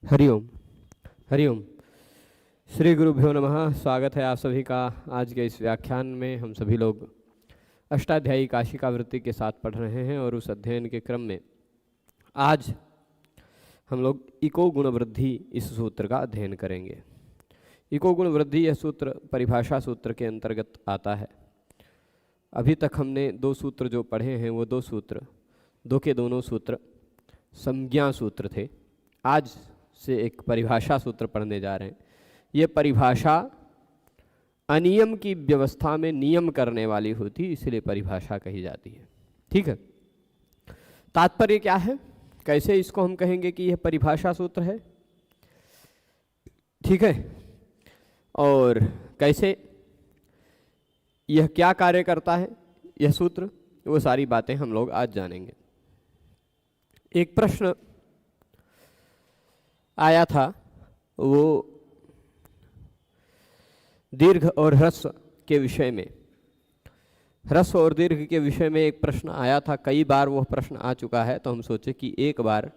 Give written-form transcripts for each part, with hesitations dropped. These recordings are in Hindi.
हरिओम हरिओम। श्री गुरुभ्यो नमः। स्वागत है आप सभी का आज के इस व्याख्यान में। हम सभी लोग अष्टाध्यायी काशिका वृत्ति के साथ पढ़ रहे हैं और उस अध्ययन के क्रम में आज हम लोग इको गुण वृद्धि इस सूत्र का अध्ययन करेंगे। इको गुण वृद्धि यह सूत्र परिभाषा सूत्र के अंतर्गत आता है। अभी तक हमने दो सूत्र जो पढ़े हैं वो दो के दोनों सूत्र संज्ञा सूत्र थे। आज से एक परिभाषा सूत्र पढ़ने जा रहे हैं। ये परिभाषा अनियम की व्यवस्था में नियम करने वाली होती, इसलिए परिभाषा कही जाती है। ठीक है, तात्पर्य क्या है, कैसे इसको हम कहेंगे कि यह परिभाषा सूत्र है, ठीक है, और कैसे यह क्या कार्य करता है यह सूत्र, वो सारी बातें हम लोग आज जानेंगे। एक प्रश्न आया था, वो दीर्घ और ह्रस्व के विषय में, ह्रस्व और दीर्घ के विषय में एक प्रश्न आया था। कई बार वह प्रश्न आ चुका है, तो हम सोचे कि एक बार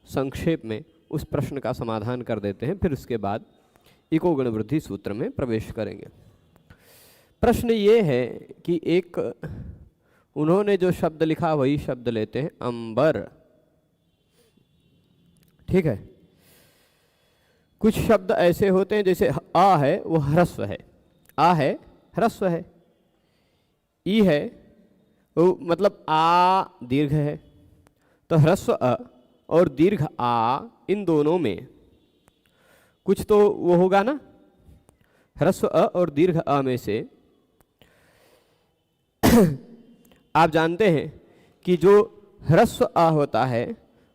संक्षेप में उस प्रश्न का समाधान कर देते हैं, फिर उसके बाद इको गुण वृद्धि सूत्र में प्रवेश करेंगे। प्रश्न ये है कि एक उन्होंने जो शब्द लिखा वही शब्द लेते हैं, अंबर। ठीक है, कुछ शब्द ऐसे होते हैं जैसे आ है वो ह्रस्व है, आ है ह्रस्व है, ई है वो मतलब आ दीर्घ है। तो ह्रस्व अ और दीर्घ आ, इन दोनों में कुछ तो वो होगा ना। ह्रस्व अ और दीर्घ अ में से आप जानते हैं कि जो ह्रस्व आ होता है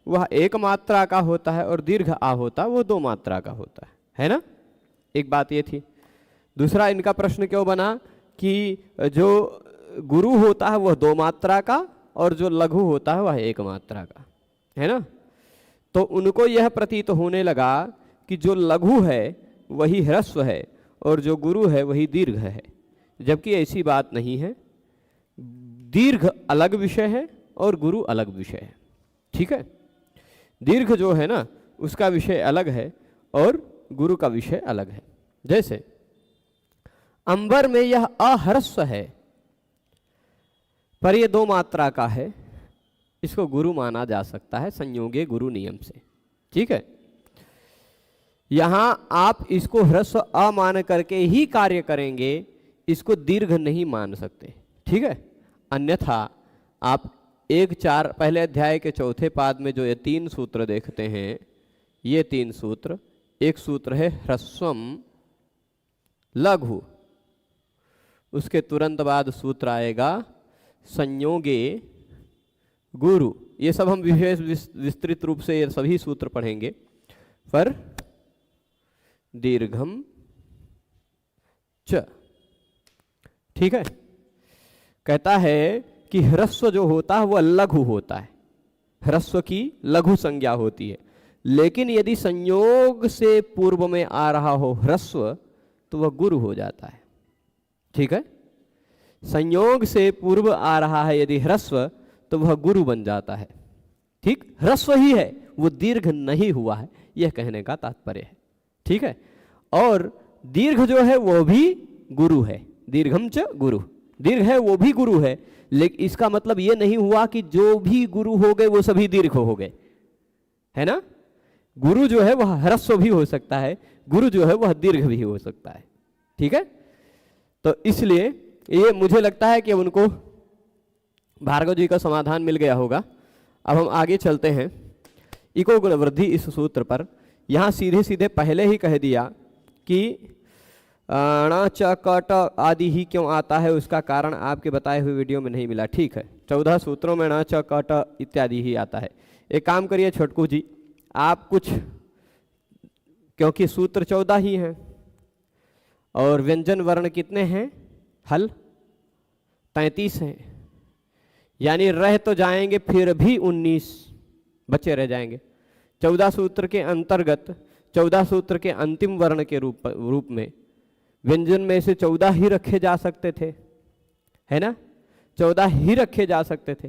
वह एक मात्रा का होता है और दीर्घ आ होता है वो दो मात्रा का होता है ना। एक बात ये थी। दूसरा इनका प्रश्न क्यों बना कि जो गुरु होता है वह दो मात्रा का और जो लघु होता है वह एक मात्रा का, है ना। तो उनको यह प्रतीत होने लगा कि जो लघु है वही ह्रस्व है और जो गुरु है वही दीर्घ है, जबकि ऐसी बात नहीं है। दीर्घ अलग विषय है और गुरु अलग विषय है। ठीक है, दीर्घ जो है ना उसका विषय अलग है और गुरु का विषय अलग है। जैसे अंबर में यह अह्रस्व है पर यह दो मात्रा का है, इसको गुरु माना जा सकता है संयोगे गुरु नियम से। ठीक है, यहां आप इसको ह्रस्व अ मान करके ही कार्य करेंगे, इसको दीर्घ नहीं मान सकते। ठीक है, अन्यथा आप 1-4 पहले अध्याय के चौथे पाद में जो ये 3 सूत्र देखते हैं, ये 3 सूत्र, एक सूत्र है ह्रस्वम लघु, उसके तुरंत बाद सूत्र आएगा संयोगे गुरु। ये सब हम विशेष विस्तृत रूप से ये सभी सूत्र पढ़ेंगे। पर दीर्घम च, ठीक है, कहता है कि ह्रस्व जो होता है वह लघु होता है, ह्रस्व की लघु संज्ञा होती है। लेकिन यदि संयोग से पूर्व में आ रहा हो ह्रस्व तो वह गुरु हो जाता है। ठीक है, संयोग से पूर्व आ रहा है यदि ह्रस्व तो वह गुरु बन जाता है। ठीक, ह्रस्व ही है, वो दीर्घ नहीं हुआ है, यह कहने का तात्पर्य है। ठीक है, और दीर्घ जो है वो भी गुरु है, दीर्घम च गुरु, दीर्घ है वो भी गुरु है। लेकिन इसका मतलब ये नहीं हुआ कि जो भी गुरु हो गए वो सभी दीर्घ हो गए, है ना। गुरु जो है वह ह्रस्व भी हो सकता है, गुरु जो है वह दीर्घ भी हो सकता है। ठीक है, तो इसलिए ये मुझे लगता है कि उनको भार्गव जी का समाधान मिल गया होगा। अब हम आगे चलते हैं इको गुण वृद्धि इस सूत्र पर। यहां सीधे सीधे पहले ही कह दिया कि ण च कट आदि ही क्यों आता है, उसका कारण आपके बताए हुए वीडियो में नहीं मिला। ठीक है, 14 सूत्रों में ण च कट इत्यादि ही आता है। एक काम करिए छोटकू जी, आप कुछ, क्योंकि सूत्र 14 ही हैं और व्यंजन वर्ण कितने हैं, हल 33 हैं, यानी रह तो जाएंगे फिर भी 19 बचे रह जाएंगे। 14 सूत्र के अंतर्गत 14 सूत्र के अंतिम वर्ण के रूप में व्यंजन में से 14 ही रखे जा सकते थे, है ना, 14 ही रखे जा सकते थे।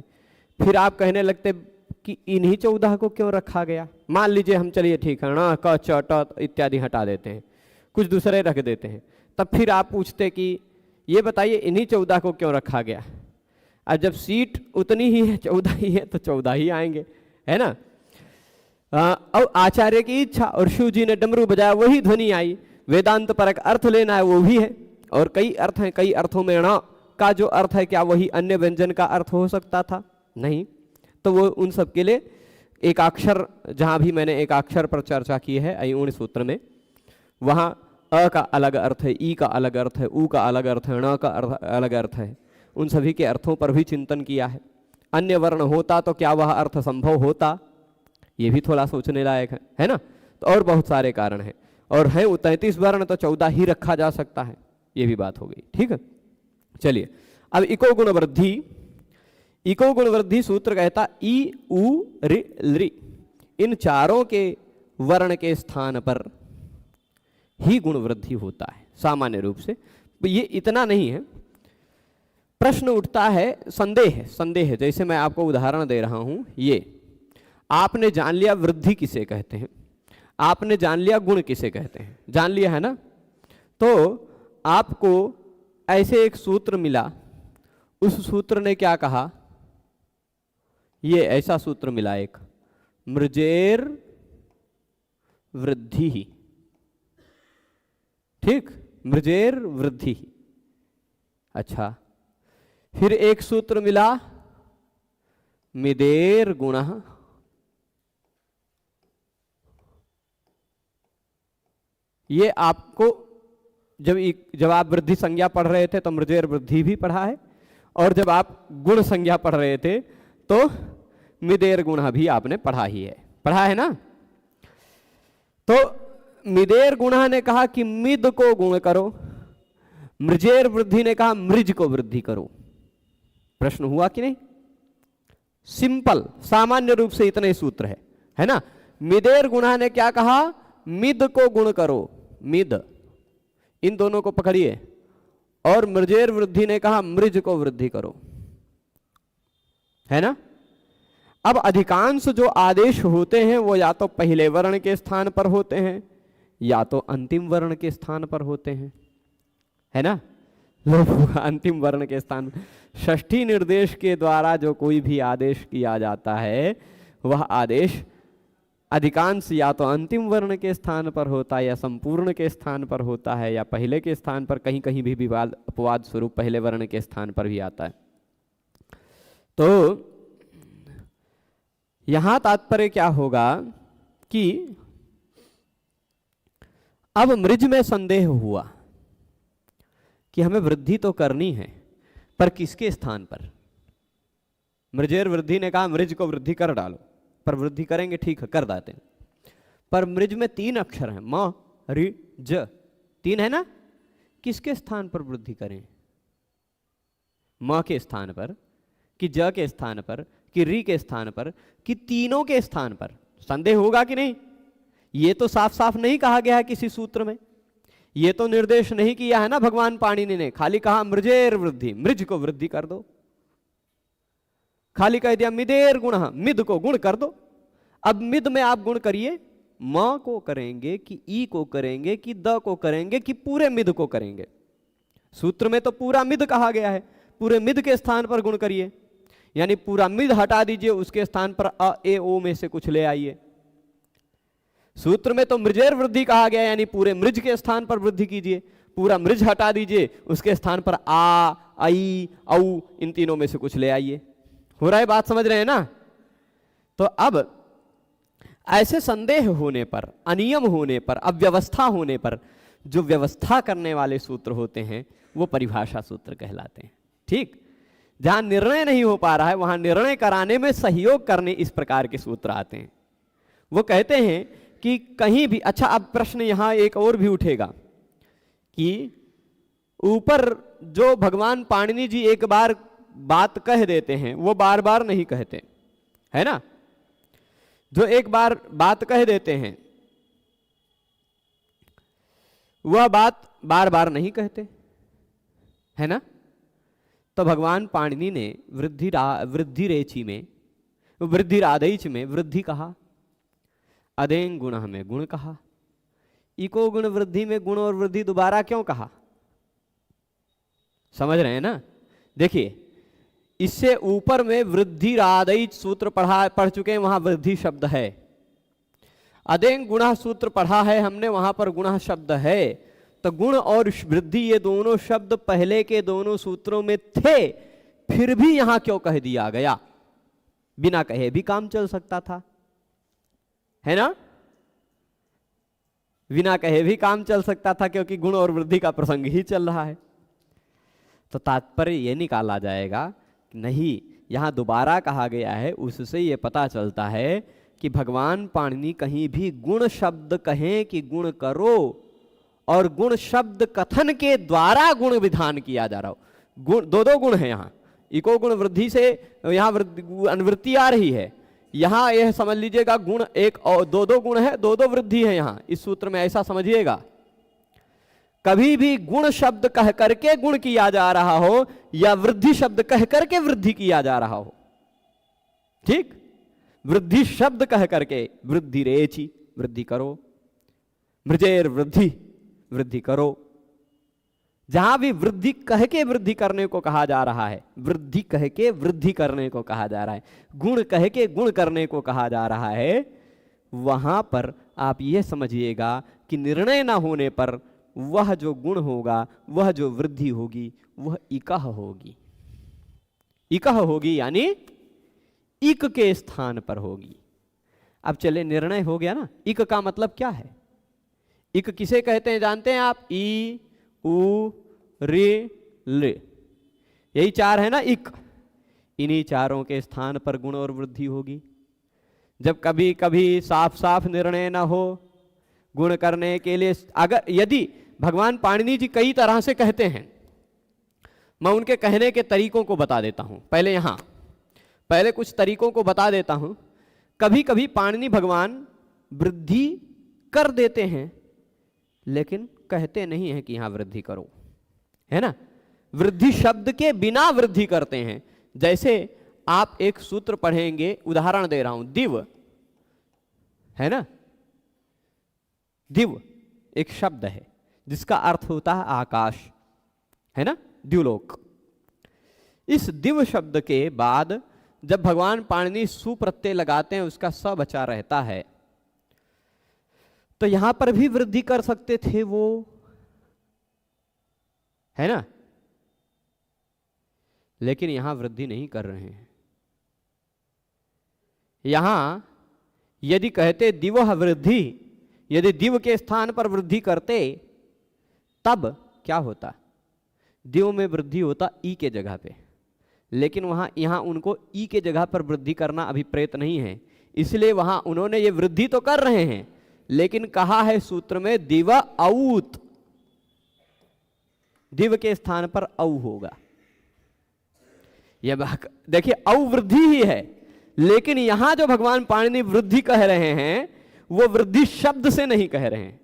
फिर आप कहने लगते कि इन्हीं 14 को क्यों रखा गया। मान लीजिए हम, चलिए ठीक है ना, क च ट इत्यादि हटा देते हैं, कुछ दूसरे रख देते हैं, तब फिर आप पूछते कि ये बताइए इन्हीं 14 को क्यों रखा गया। अब जब सीट उतनी ही है, 14 ही है, तो 14 ही आएंगे, है ना। और आचार्य की इच्छा, और शिव जी ने डमरू बजाया, वही ध्वनि आई। वेदांत परक अर्थ लेना है, वो भी है। और कई अर्थ हैं, कई अर्थों में ण का जो अर्थ है, क्या वही अन्य व्यंजन का अर्थ हो सकता था? नहीं। तो वो उन सब के लिए एक अक्षर, जहां भी मैंने एक अक्षर पर चर्चा की है अयूण सूत्र में, वहां अ का अलग अर्थ है, ई का अलग अर्थ है, उ का अलग अर्थ है, ण का अलग अर्थ है, उन सभी के अर्थों पर भी चिंतन किया है। अन्य वर्ण होता तो क्या वह अर्थ संभव होता? ये भी थोड़ा सोचने लायक है ना। तो और बहुत सारे कारण हैं, और है 33 वर्ण तो 14 ही रखा जा सकता है, ये भी बात हो गई। ठीक है, चलिए अब इको गुण वृद्धि। इको गुण वृद्धि सूत्र कहता ई उ रि लृ, इन चारों के वर्ण के स्थान पर ही गुण वृद्धि होता है सामान्य रूप से। ये इतना नहीं है, प्रश्न उठता है, संदेह। जैसे मैं आपको उदाहरण दे रहा हूं, ये आपने जान लिया वृद्धि किसे कहते हैं, आपने जान लिया गुण किसे कहते हैं, जान लिया है ना। तो आपको ऐसे एक सूत्र मिला, उस सूत्र ने क्या कहा, ये ऐसा सूत्र मिला एक, मृजेर वृद्धि ही। ठीक, मृजेर वृद्धि ही। अच्छा, फिर एक सूत्र मिला मिदेर गुणः। ये आपको जब आप वृद्धि संज्ञा पढ़ रहे थे तो मृजेर वृद्धि भी पढ़ा है, और जब आप गुण संज्ञा पढ़ रहे थे तो मिदेर गुण भी आपने पढ़ा ही है, पढ़ा है ना। तो मिदेर गुण ने कहा कि मिद को गुण करो, मृजेर वृद्धि ने कहा मृज को वृद्धि करो। प्रश्न हुआ कि नहीं? सिंपल, सामान्य रूप से इतने सूत्र है ना। मिदेर गुण ने क्या कहा, मिद को गुण करो, मिद, इन दोनों को पकड़िए, और मृजेर वृद्धि ने कहा मृज को वृद्धि करो, है ना। अब अधिकांश जो आदेश होते हैं वो या तो पहले वर्ण के स्थान पर होते हैं या तो अंतिम वर्ण के स्थान पर होते हैं, है ना। लोग अंतिम वर्ण के स्थान, षष्ठी निर्देश के द्वारा जो कोई भी आदेश किया जाता है वह आदेश अधिकांश या तो अंतिम वर्ण के स्थान पर होता है या संपूर्ण के स्थान पर होता है, या पहले के स्थान पर, कहीं कहीं भी विवाद अपवाद स्वरूप पहले वर्ण के स्थान पर भी आता है। तो यहां तात्पर्य क्या होगा कि अब मृज में संदेह हुआ कि हमें वृद्धि तो करनी है, पर किसके स्थान पर। मृजेर वृद्धि ने कहा मृज को वृद्धि कर डालो, पर वृद्धि करेंगे, ठीक है कर देते हैं, पर मृज में 3 अक्षर हैं, म रि ज, 3 है ना, किसके स्थान पर वृद्धि करें? म के स्थान पर, कि ज के स्थान पर, कि री के स्थान पर, कि तीनों के स्थान पर? संदेह होगा कि नहीं? ये तो साफ साफ नहीं कहा गया है किसी सूत्र में, ये तो निर्देश नहीं किया है ना भगवान पाणिनि ने, खाली कहा मृजेर वृद्धि, मृज को वृद्धि कर दो, खाली कह दिया मिदेर गुण, मिद को गुण कर दो। अब मिद में आप गुण करिए, म को करेंगे कि ई को करेंगे कि द को करेंगे कि पूरे मिद को करेंगे? सूत्र में तो पूरा मिद कहा गया है, पूरे मिद के स्थान पर गुण करिए, यानी पूरा मिद हटा दीजिए, उसके स्थान पर अ ए ओ में से कुछ ले आइए। सूत्र में तो मृजेर वृद्धि कहा गया, यानी पूरे मृज के स्थान पर वृद्धि कीजिए, पूरा मृज हटा दीजिए, उसके स्थान पर आ, आई, औ, इन तीनों में से कुछ ले आइए। हो रहा है, बात समझ रहे हैं ना। तो अब ऐसे संदेह होने पर, अनियम होने पर, अव्यवस्था होने पर जो व्यवस्था करने वाले सूत्र होते हैं वो परिभाषा सूत्र कहलाते हैं। ठीक, जहां निर्णय नहीं हो पा रहा है वहां निर्णय कराने में सहयोग करने इस प्रकार के सूत्र आते हैं। वो कहते हैं कि कहीं भी, अच्छा अब प्रश्न यहां एक और भी उठेगा कि ऊपर जो भगवान पाणिनि जी एक बार बात कह देते हैं वो बार बार नहीं कहते, है ना। जो एक बार बात कह देते हैं वह बात बार बार नहीं कहते, है ना। तो भगवान पाणिनि ने वृद्धि रेचि में वृद्धिरादैच में वृद्धि कहा, अदें गुणः में गुण कहा, इको गुण वृद्धि में गुण और वृद्धि दोबारा क्यों कहा? समझ रहे हैं ना? देखिए, इससे ऊपर में वृद्धिरादैच सूत्र पढ़ चुके हैं, वहां वृद्धि शब्द है। अदें गुणः सूत्र पढ़ा है हमने, वहां पर गुणः शब्द है। तो गुण और वृद्धि ये दोनों शब्द पहले के दोनों सूत्रों में थे, फिर भी यहां क्यों कह दिया गया? बिना कहे भी काम चल सकता था, है ना? बिना कहे भी काम चल सकता था, क्योंकि गुण और वृद्धि का प्रसंग ही चल रहा है। तो तात्पर्य यह निकाला जाएगा कि नहीं, यहां दोबारा कहा गया है, उससे यह पता चलता है कि भगवान पाणिनि कहीं भी गुण शब्द कहें कि गुण करो, और गुण शब्द कथन के द्वारा गुण विधान किया जा रहा हो। गुण दो गुण है यहाँ, इको गुण वृद्धि से यहाँ अनुवृत्ति आ रही है। यहाँ यह समझ लीजिएगा गुण एक और दो गुण है, दो वृद्धि है यहाँ इस सूत्र में, ऐसा समझिएगा। कभी भी गुण शब्द कह करके गुण किया जा रहा हो, या वृद्धि शब्द कह करके वृद्धि किया जा रहा हो, ठीक? वृद्धि शब्द कह करके वृद्धि रेचि, वृद्धि करो, मृजेर वृद्धि, वृद्धि करो। जहां भी वृद्धि कह के वृद्धि करने को कहा जा रहा है, वृद्धि कह के वृद्धि करने को कहा जा रहा है, गुण कह के गुण करने को कहा जा रहा है, वहां पर आप यह समझिएगा कि निर्णय ना होने पर वह जो गुण होगा, वह जो वृद्धि होगी, वह इकह होगी। इकह होगी यानी इक के स्थान पर होगी। अब चले, निर्णय हो गया ना। इक का मतलब क्या है? इक किसे कहते हैं जानते हैं आप? ई, उ, रे, ले, यही चार है ना इक। इन्हीं चारों के स्थान पर गुण और वृद्धि होगी। जब कभी कभी साफ साफ निर्णय ना हो गुण करने के लिए, अगर यदि भगवान पाणिनि जी कई तरह से कहते हैं, मैं उनके कहने के तरीकों को बता देता हूं। पहले कुछ तरीकों को बता देता हूं। कभी कभी पाणिनि भगवान वृद्धि कर देते हैं, लेकिन कहते नहीं है कि यहां वृद्धि करो, है ना? वृद्धि शब्द के बिना वृद्धि करते हैं। जैसे आप एक सूत्र पढ़ेंगे, उदाहरण दे रहा हूं, दिव, है ना? दिव एक शब्द है जिसका अर्थ होता है आकाश, है ना? द्युलोक। इस दिव शब्द के बाद जब भगवान पाणिनि सु प्रत्यय लगाते हैं, उसका स बचा रहता है, तो यहां पर भी वृद्धि कर सकते थे वो, है ना? लेकिन यहां वृद्धि नहीं कर रहे हैं। यहां यदि कहते दिवह वृद्धि, यदि दिव के स्थान पर वृद्धि करते, तब क्या होता? दिव में वृद्धि होता ई के जगह पे, लेकिन वहां यहां उनको ई के जगह पर वृद्धि करना अभिप्रेत नहीं है, इसलिए वहां उन्होंने ये वृद्धि तो कर रहे हैं, लेकिन कहा है सूत्र में दिव औत, दिव के स्थान पर औ होगा। यह देखिए औ वृद्धि ही है, लेकिन यहां जो भगवान पाणिनि वृद्धि कह रहे हैं, वो वृद्धि शब्द से नहीं कह रहे हैं,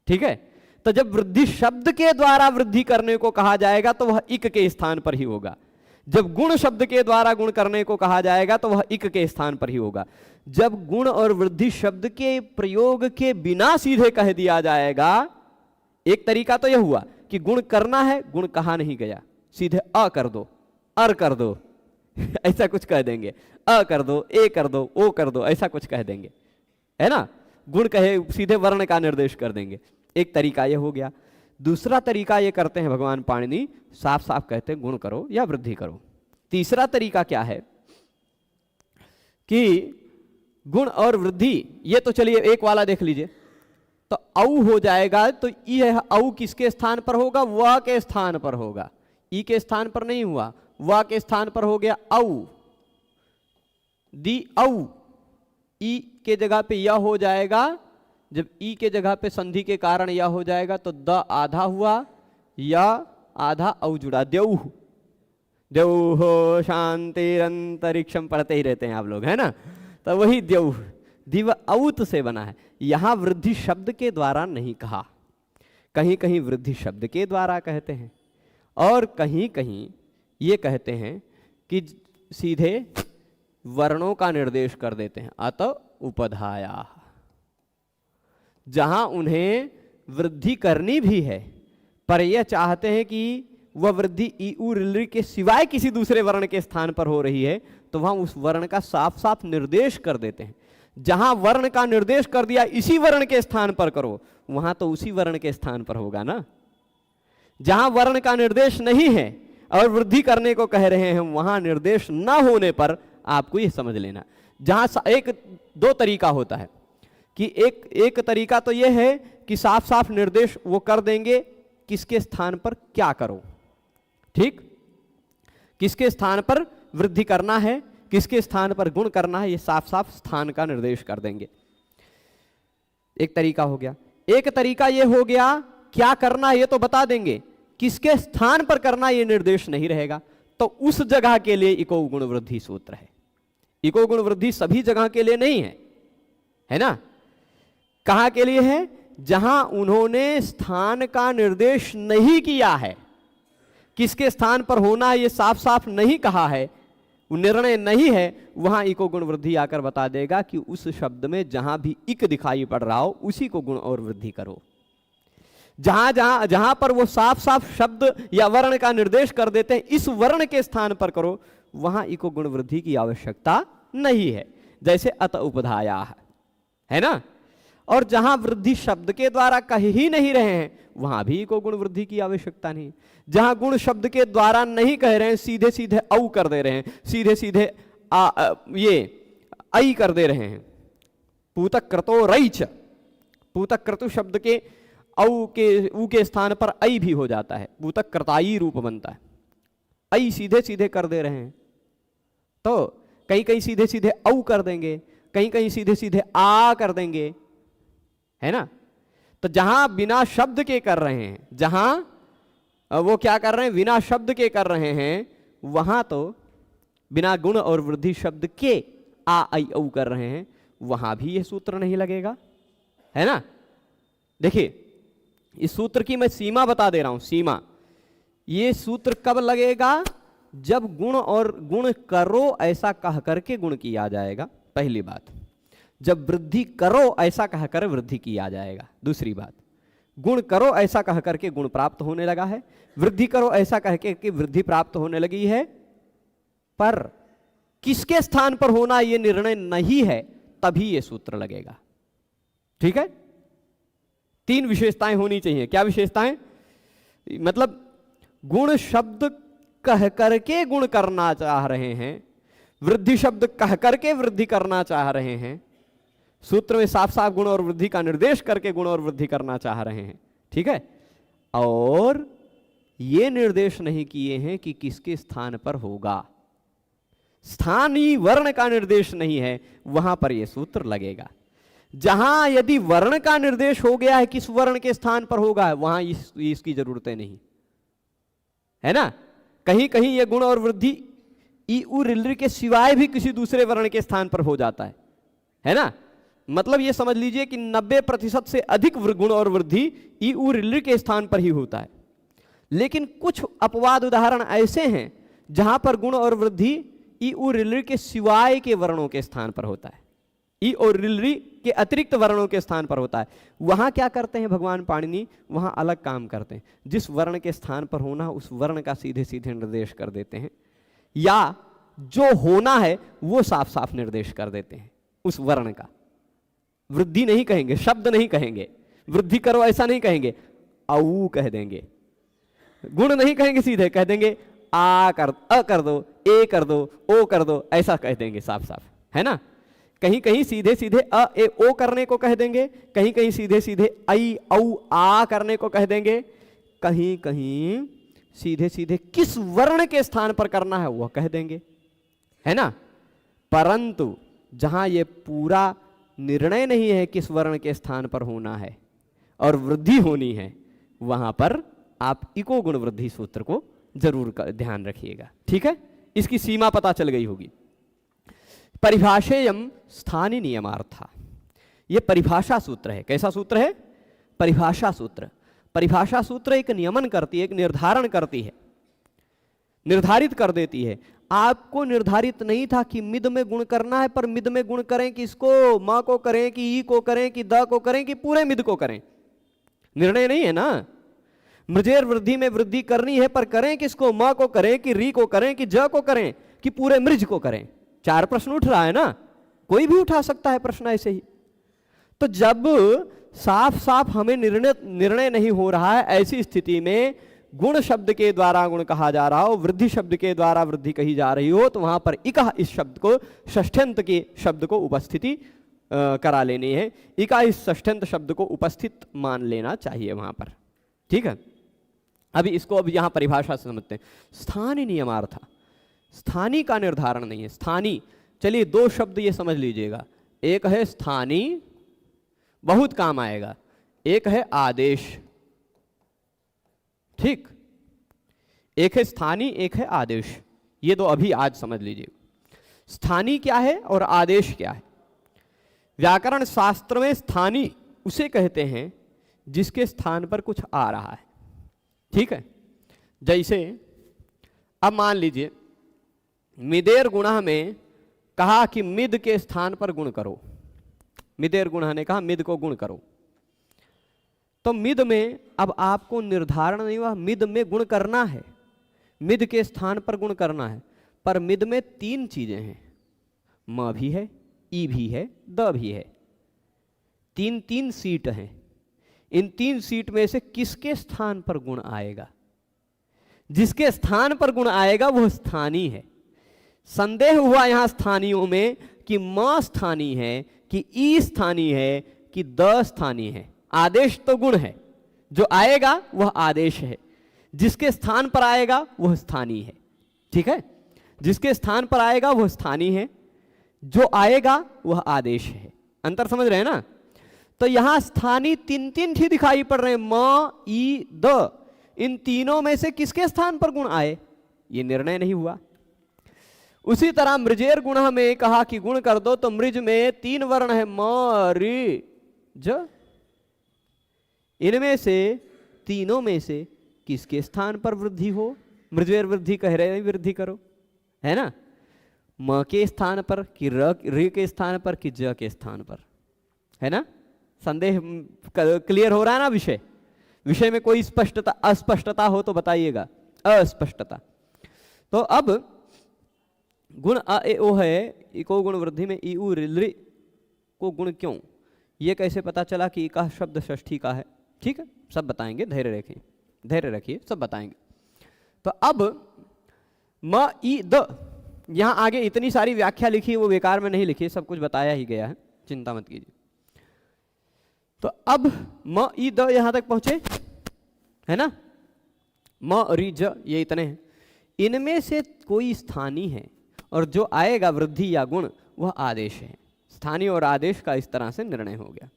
ठीक है? तो जब वृद्धि शब्द के द्वारा वृद्धि करने को कहा जाएगा तो वह इक के स्थान पर ही होगा। जब गुण शब्द के द्वारा गुण करने को कहा जाएगा तो वह इक के स्थान पर ही होगा। जब गुण और वृद्धि शब्द के प्रयोग के बिना सीधे कह दिया जाएगा, एक तरीका तो यह हुआ कि गुण करना है, गुण कहा नहीं गया, सीधे अ कर दो, अर कर दो ऐसा कुछ कह देंगे, अ कर दो, ए कर दो, ओ कर दो, ऐसा कुछ कह देंगे, है ना? गुण कहे सीधे वर्ण का निर्देश कर देंगे। एक तरीका यह हो गया। दूसरा तरीका ये करते हैं भगवान पाणिनि, साफ साफ कहते हैं गुण करो या वृद्धि करो। तीसरा तरीका क्या है कि गुण और वृद्धि, ये तो चलिए एक वाला देख लीजिए, तो औ हो जाएगा, तो यह औ किसके स्थान पर होगा? व के स्थान पर होगा, ई के स्थान पर नहीं हुआ, व के स्थान पर हो गया औ, दी औ, ई के जगह पे यह हो जाएगा। जब ई के जगह पे संधि के कारण यह हो जाएगा तो द आधा हुआ, या आधा औ जुड़ा, देव, देव हो शांतिरंतरिक्षम पढ़ते ही रहते हैं आप लोग, है ना? तो वही देव, दिव औत से बना है। यहां वृद्धि शब्द के द्वारा नहीं कहा, कहीं कहीं वृद्धि शब्द के द्वारा कहते हैं, और कहीं कहीं ये कहते हैं कि सीधे वर्णों का निर्देश कर देते हैं। अत उपधाया, जहां उन्हें वृद्धि करनी भी है पर यह चाहते हैं कि वह वृद्धि ई उ ऋ के सिवाय किसी दूसरे वर्ण के स्थान पर हो रही है, तो वहां उस वर्ण का साफ साफ निर्देश कर देते हैं। जहां वर्ण का निर्देश कर दिया इसी वर्ण के स्थान पर करो, वहां तो उसी वर्ण के स्थान पर होगा ना। जहां वर्ण का निर्देश नहीं है और वृद्धि करने को कह रहे हैं, वहां निर्देश न होने पर आपको यह समझ लेना, जहां एक दो तरीका होता है कि एक तरीका तो यह है कि साफ साफ निर्देश वो कर देंगे किसके स्थान पर क्या करो, ठीक, किसके स्थान पर वृद्धि करना है, किसके स्थान पर गुण करना है, ये साफ साफ स्थान का निर्देश कर देंगे। एक तरीका हो गया। एक तरीका ये हो गया क्या करना है ये तो बता देंगे, किसके स्थान पर करना ये निर्देश नहीं रहेगा। तो उस जगह के लिए इको गुण वृद्धि सूत्र है। इको गुण वृद्धि सभी जगह के लिए नहीं है ना। कहां के लिए है? जहां उन्होंने स्थान का निर्देश नहीं किया है, किसके स्थान पर होना ये साफ साफ नहीं कहा है, निर्णय नहीं है, वहां इको गुण वृद्धि आकर बता देगा कि उस शब्द में जहां भी इक दिखाई पड़ रहा हो उसी को गुण और वृद्धि करो। जहां पर वो साफ साफ शब्द या वर्ण का निर्देश कर देते हैं इस वर्ण के स्थान पर करो, वहां इको गुण वृद्धि की आवश्यकता नहीं है। जैसे अत उपधाया है ना। और जहां वृद्धि शब्द के द्वारा कह ही नहीं रहे हैं वहां भी इको गुण वृद्धि की आवश्यकता नहीं। जहां गुण शब्द के द्वारा नहीं कह रहे हैं, सीधे सीधे औ कर दे रहे हैं, सीधे सीधे ये ऐ कर दे रहे हैं। पूतक क्रतो रईच, पूतक क्रतु शब्द के औ के ऊ के स्थान पर ऐ भी हो जाता है, पूतक क्रताई रूप बनता है। ऐ सीधे सीधे कर दे रहे हैं, तो कहीं कहीं सीधे सीधे औ कर देंगे, कहीं कहीं सीधे सीधे आ कर देंगे, है ना। तो जहां बिना शब्द के कर रहे हैं, जहां वो क्या कर रहे हैं, बिना शब्द के कर रहे हैं, वहां तो बिना गुण और वृद्धि शब्द के आ ऐ औ कर रहे हैं, वहां भी ये सूत्र नहीं लगेगा, है ना। देखिए इस सूत्र की मैं सीमा बता दे रहा हूं। सीमा, ये सूत्र कब लगेगा? जब गुण और गुण करो ऐसा कह करके गुण किया जाएगा, पहली बात। जब वृद्धि करो ऐसा कह कर वृद्धि किया जाएगा, दूसरी बात। गुण करो ऐसा कह करके गुण प्राप्त होने लगा है, वृद्धि करो ऐसा कह के कि वृद्धि प्राप्त होने लगी है, पर किसके स्थान पर होना यह निर्णय नहीं है, तभी यह सूत्र लगेगा। ठीक है। तीन विशेषताएं होनी चाहिए। क्या विशेषताएं? मतलब गुण शब्द कह करके गुण करना चाह रहे हैं, वृद्धि शब्द कह करके वृद्धि करना चाह रहे हैं, सूत्र में साफ साफ गुण और वृद्धि का निर्देश करके गुण और वृद्धि करना चाह रहे हैं। ठीक है। और ये निर्देश नहीं किए हैं कि किसके स्थान पर होगा, स्थानीय वर्ण का निर्देश नहीं है, वहां पर यह सूत्र लगेगा। जहां यदि वर्ण का निर्देश हो गया है किस वर्ण के स्थान पर होगा, वहां इसकी जरूरतें नहीं, है ना। कहीं कहीं यह गुण और वृद्धि ई उ ऋ के सिवाय भी किसी दूसरे वर्ण के स्थान पर हो जाता है ना। मतलब यह समझ लीजिए कि 90% से अधिक गुण और वृद्धि ई उ ऋ के स्थान पर ही होता है। लेकिन कुछ अपवाद उदाहरण ऐसे हैं जहां पर गुण और वृद्धि ई उ ऋ के सिवाय के वर्णों के स्थान पर होता है, ई और ऋ के अतिरिक्त वर्णों के स्थान पर होता है। वहां क्या करते हैं भगवान पाणिनि? वहां अलग काम करते हैं। जिस वर्ण के स्थान पर होना उस वर्ण का सीधे सीधे निर्देश कर देते हैं, या जो होना है वो साफ साफ निर्देश कर देते हैं उस वर्ण का। वृद्धि नहीं कहेंगे, शब्द नहीं कहेंगे, वृद्धि करो ऐसा नहीं कहेंगे, औ कह देंगे। गुण नहीं कहेंगे, सीधे कह देंगे अ कर दो, ए कर दो, ओ कर दो, ऐसा कह देंगे साफ साफ, है ना। कहीं कहीं सीधे सीधे अ ए ओ करने को कह देंगे, कहीं कहीं सीधे सीधे ऐ औ आ करने को कह देंगे, कहीं कहीं सीधे सीधे किस वर्ण के स्थान पर करना है वह कह देंगे, है ना। परंतु जहां ये पूरा निर्णय नहीं है किस वर्ण के स्थान पर होना है और वृद्धि होनी है, वहां पर आप इको गुण वृद्धि सूत्र को जरूर ध्यान रखिएगा। ठीक है। इसकी सीमा पता चल गई होगी। परिभाषेयम स्थानीय नियमार्था, यह परिभाषा सूत्र है। कैसा सूत्र है? परिभाषा सूत्र। परिभाषा सूत्र एक नियमन करती है, एक निर्धारण करती है, निर्धारित कर देती है आपको निर्धारित नहीं था कि मिद में गुण करना है, पर मिद में गुण करें किसको? म को करें कि ई को करें कि द को करें कि पूरे मिद को करें? निर्णय नहीं है ना। मृजेर वृद्धि में वृद्धि करनी है, पर करें किसको? म को करें कि री को करें कि ज को करें कि पूरे मृज को करें? 4 प्रश्न उठ रहा है ना, कोई भी उठा सकता है प्रश्न ऐसे ही। तो जब साफ साफ हमें निर्णय नहीं हो रहा है, ऐसी स्थिति में गुण शब्द के द्वारा गुण कहा जा रहा हो, वृद्धि शब्द के द्वारा वृद्धि कही जा रही हो, तो वहां पर इकः इस शब्द को, षष्ठ्यंत के शब्द को उपस्थिति करा लेनी है। इका इस षष्ठ्यंत शब्द को उपस्थित मान लेना चाहिए वहां पर। ठीक है, अभी इसको अब यहां परिभाषा से समझते हैं। स्थानीय नियमार्थ, स्थानीय का निर्धारण नहीं है। स्थानीय, चलिए 2 शब्द ये समझ लीजिएगा, एक है स्थानीय, बहुत काम आएगा, एक है आदेश। ठीक, एक है स्थानीय, एक है आदेश। ये 2 अभी आज समझ लीजिए। स्थानीय क्या है और आदेश क्या है? व्याकरण शास्त्र में स्थानीय उसे कहते हैं जिसके स्थान पर कुछ आ रहा है। ठीक है, जैसे अब मान लीजिए मिदेर गुणः में कहा कि मिद के स्थान पर गुण करो। मिदेर गुणः ने कहा मिद को गुण करो, तो मिद में अब आपको निर्धारण नहीं हुआ, मिद में गुण करना है, मिद के स्थान पर गुण करना है। पर मिद में 3 चीजें हैं, म भी है, ई भी है, द भी है। 3 सीट हैं। इन 3 सीट में से किसके स्थान पर गुण आएगा? जिसके स्थान पर गुण आएगा वह स्थानीय है। संदेह हुआ यहां स्थानियों में कि म स्थानीय है कि ई स्थानीय है कि द स्थानीय है। आदेश तो गुण है, जो आएगा वह आदेश है, जिसके स्थान पर आएगा वह स्थानीय है। ठीक है, जिसके स्थान पर आएगा वह स्थानीय है, जो आएगा वह आदेश है। अंतर समझ रहे हैं ना? तो यहां स्थानीय 3 ही दिखाई पड़ रहे हैं, म, ई, द। इन तीनों में से किसके स्थान पर गुण आए, ये निर्णय नहीं हुआ। उसी तरह मृजेर गुण में कहा कि गुण कर दो, तो मृज में 3 वर्ण है, म, रि, ज। इनमें से तीनों में से किसके स्थान पर वृद्धि हो? मृजेर वृद्धि कह रहे हैं, वृद्धि करो, है ना? म के स्थान पर कि रि के स्थान पर कि ज के स्थान पर, है ना? संदेह क्लियर हो रहा है ना? विषय में कोई अस्पष्टता हो तो बताइएगा। अस्पष्टता तो अब गुण अ ए ओ है, इको गुण वृद्धि में ई उ रि को गुण क्यों, ये कैसे पता चला कि इका शब्द षष्ठी का है? ठीक है, सब बताएंगे, धैर्य रखिए, सब बताएंगे। तो अब म ई द, यहां आगे इतनी सारी व्याख्या लिखी है, वो बेकार में नहीं लिखी, सब कुछ बताया ही गया है, चिंता मत कीजिए। तो अब म ई द यहां तक पहुंचे, है ना? म रि ज, ये इतने हैं। इनमें से कोई स्थानीय है और जो आएगा वृद्धि या गुण वह आदेश है। स्थानीय और आदेश का इस तरह से निर्णय हो गया।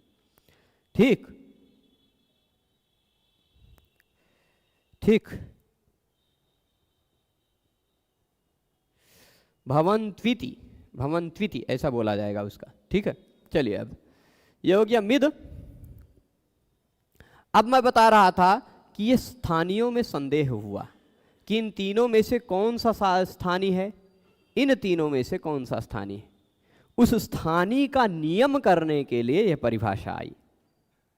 ठीक ठीक, भवन्त्विति ऐसा बोला जाएगा उसका। ठीक है, चलिए अब ये हो गया मिद। अब मैं बता रहा था कि ये स्थानियों में संदेह हुआ कि इन तीनों में से कौन सा स्थानीय है, इन तीनों में से कौन सा स्थानीय है। उस स्थानीय का नियम करने के लिए यह परिभाषा आई,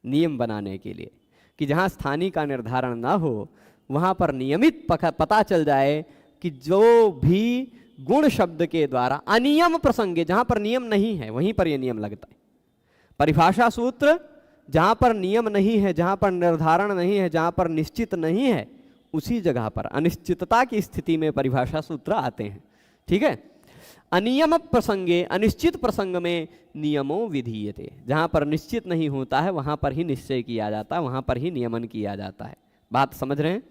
नियम बनाने के लिए कि जहां स्थानीय का निर्धारण ना हो वहां पर नियमित पता चल जाए कि जो भी गुण शब्द के द्वारा अनियम प्रसंगे, जहां पर नियम नहीं है वहीं पर यह नियम लगता है। परिभाषा सूत्र जहां पर नियम नहीं है, जहां पर निर्धारण नहीं है, जहां पर निश्चित नहीं है, उसी जगह पर अनिश्चितता की स्थिति में परिभाषा सूत्र आते हैं। ठीक है, अनियम प्रसंगे, अनिश्चित प्रसंग में नियमो विधीयते, जहां पर निश्चित नहीं होता है वहां पर ही निश्चय किया जाता है, वहां पर ही नियमन किया जाता है। बात समझ रहे हैं?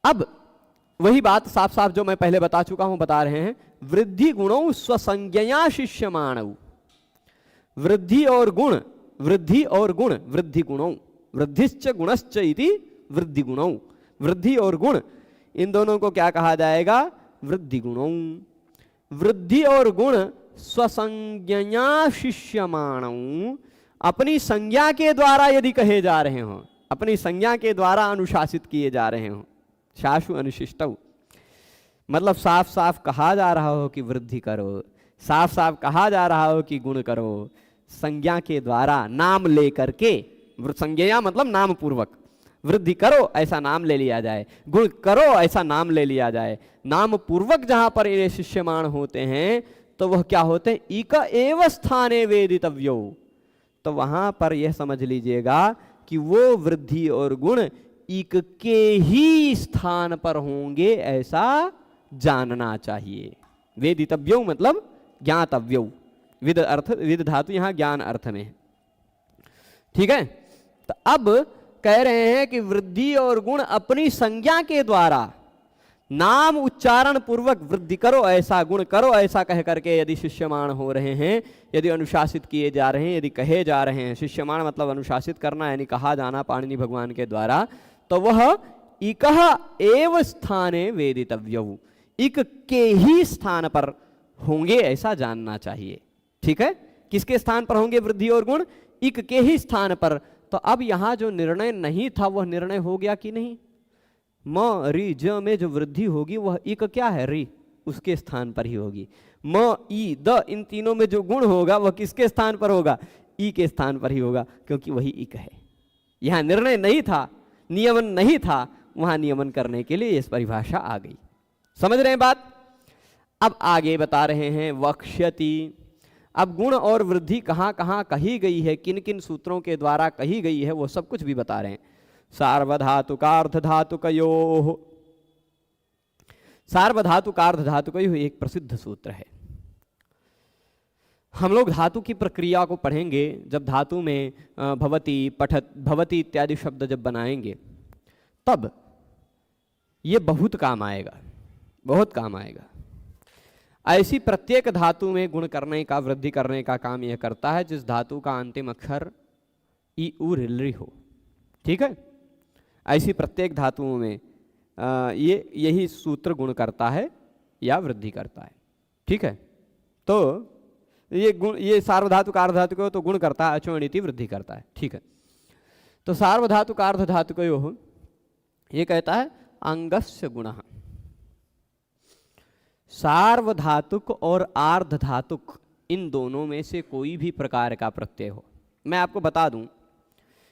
अब वही बात साफ साफ जो मैं पहले बता चुका हूं बता रहे हैं। वृद्धि गुणों स्वसंज्ञया शिष्यमाणौ, वृद्धि और गुण, वृद्धि और गुण, वृद्धि गुणों, वृद्धिश्च गुणश्च इति वृद्धि गुणों, वृद्धि और गुण इन दोनों को क्या कहा जाएगा? वृद्धि गुणों। वृद्धि और गुण स्वसंज्ञया शिष्यमाणौ, अपनी संज्ञा के द्वारा यदि कहे जा रहे हों, अपनी संज्ञा के द्वारा अनुशासित किए जा रहे हों, शाशु अनुशिष्टौ, मतलब साफ साफ कहा जा रहा हो कि वृद्धि करो, साफ साफ कहा जा रहा हो कि गुण करो, संज्ञा के द्वारा नाम लेकर के, संज्ञा मतलब नाम पूर्वक, वृद्धि करो ऐसा नाम ले लिया जाए, गुण करो ऐसा नाम ले लिया जाए। नाम पूर्वक जहां पर ये शिष्यमाण होते हैं तो वह क्या होते हैं, इक एव स्थाने वेदितव्यो, तो वहां पर यह समझ लीजिएगा कि वो वृद्धि और गुण इक के ही स्थान पर होंगे ऐसा जानना चाहिए। वेदितव्यो मतलब ज्ञातव्यो, विद अर्थ, विद धातु यहां ज्ञान अर्थ में है। ठीक है, तो अब कह रहे हैं कि वृद्धि और गुण अपनी संज्ञा के द्वारा नाम उच्चारण पूर्वक वृद्धि करो ऐसा, गुण करो ऐसा कह करके यदि शिष्यमाण हो रहे हैं, यदि अनुशासित किए जा रहे हैं, यदि कहे जा रहे हैं, शिष्यमाण मतलब अनुशासित करना यानी कहा जाना पाणिनि भगवान के द्वारा, तो वह इकह एव स्थाने वेदितव्यौ, इक के ही स्थान पर होंगे ऐसा जानना चाहिए। ठीक है, किसके स्थान पर होंगे वृद्धि और गुण, इक के ही स्थान पर। तो अब यहां जो निर्णय नहीं था वह निर्णय हो गया कि नहीं, म री ज में जो वृद्धि होगी वह इक क्या है, री, उसके स्थान पर ही होगी। म ई द इन तीनों में जो गुण होगा वह किसके स्थान पर होगा, ई के स्थान पर ही होगा, क्योंकि वही इक है। यहां निर्णय नहीं था, नियमन नहीं था, वहां नियमन करने के लिए इस परिभाषा आ गई। समझ रहे हैं बात। अब आगे बता रहे हैं वक्ष्यति। अब गुण और वृद्धि कहां कहां कही गई है, किन किन सूत्रों के द्वारा कही गई है, वो सब कुछ भी बता रहे हैं। सार्वधातुकार्ध धातुकयोः, सार्वधातुकार्ध धातुकयोः एक प्रसिद्ध सूत्र है। हम लोग धातु की प्रक्रिया को पढ़ेंगे जब धातु में भवति, पठत, भवति इत्यादि शब्द जब बनाएंगे तब ये बहुत काम आएगा, बहुत काम आएगा। ऐसी प्रत्येक धातु में गुण करने का, वृद्धि करने का काम यह करता है जिस धातु का अंतिम अक्षर ई उ ऋ हो। ठीक है, ऐसी प्रत्येक धातुओं में यही सूत्र गुण करता है या वृद्धि करता है। ठीक है, तो ये गुण, ये सार्वधातुक अर्ध धातुक तो गुण करता है, अचोणिति वृद्धि करता है। ठीक है, तो सार्वधातुक अर्ध धातुकयोः ये कहता है अंगस्य गुणः। सार्वधातुक और आर्ध धातुक इन दोनों में से कोई भी प्रकार का प्रत्यय हो, मैं आपको बता दूं,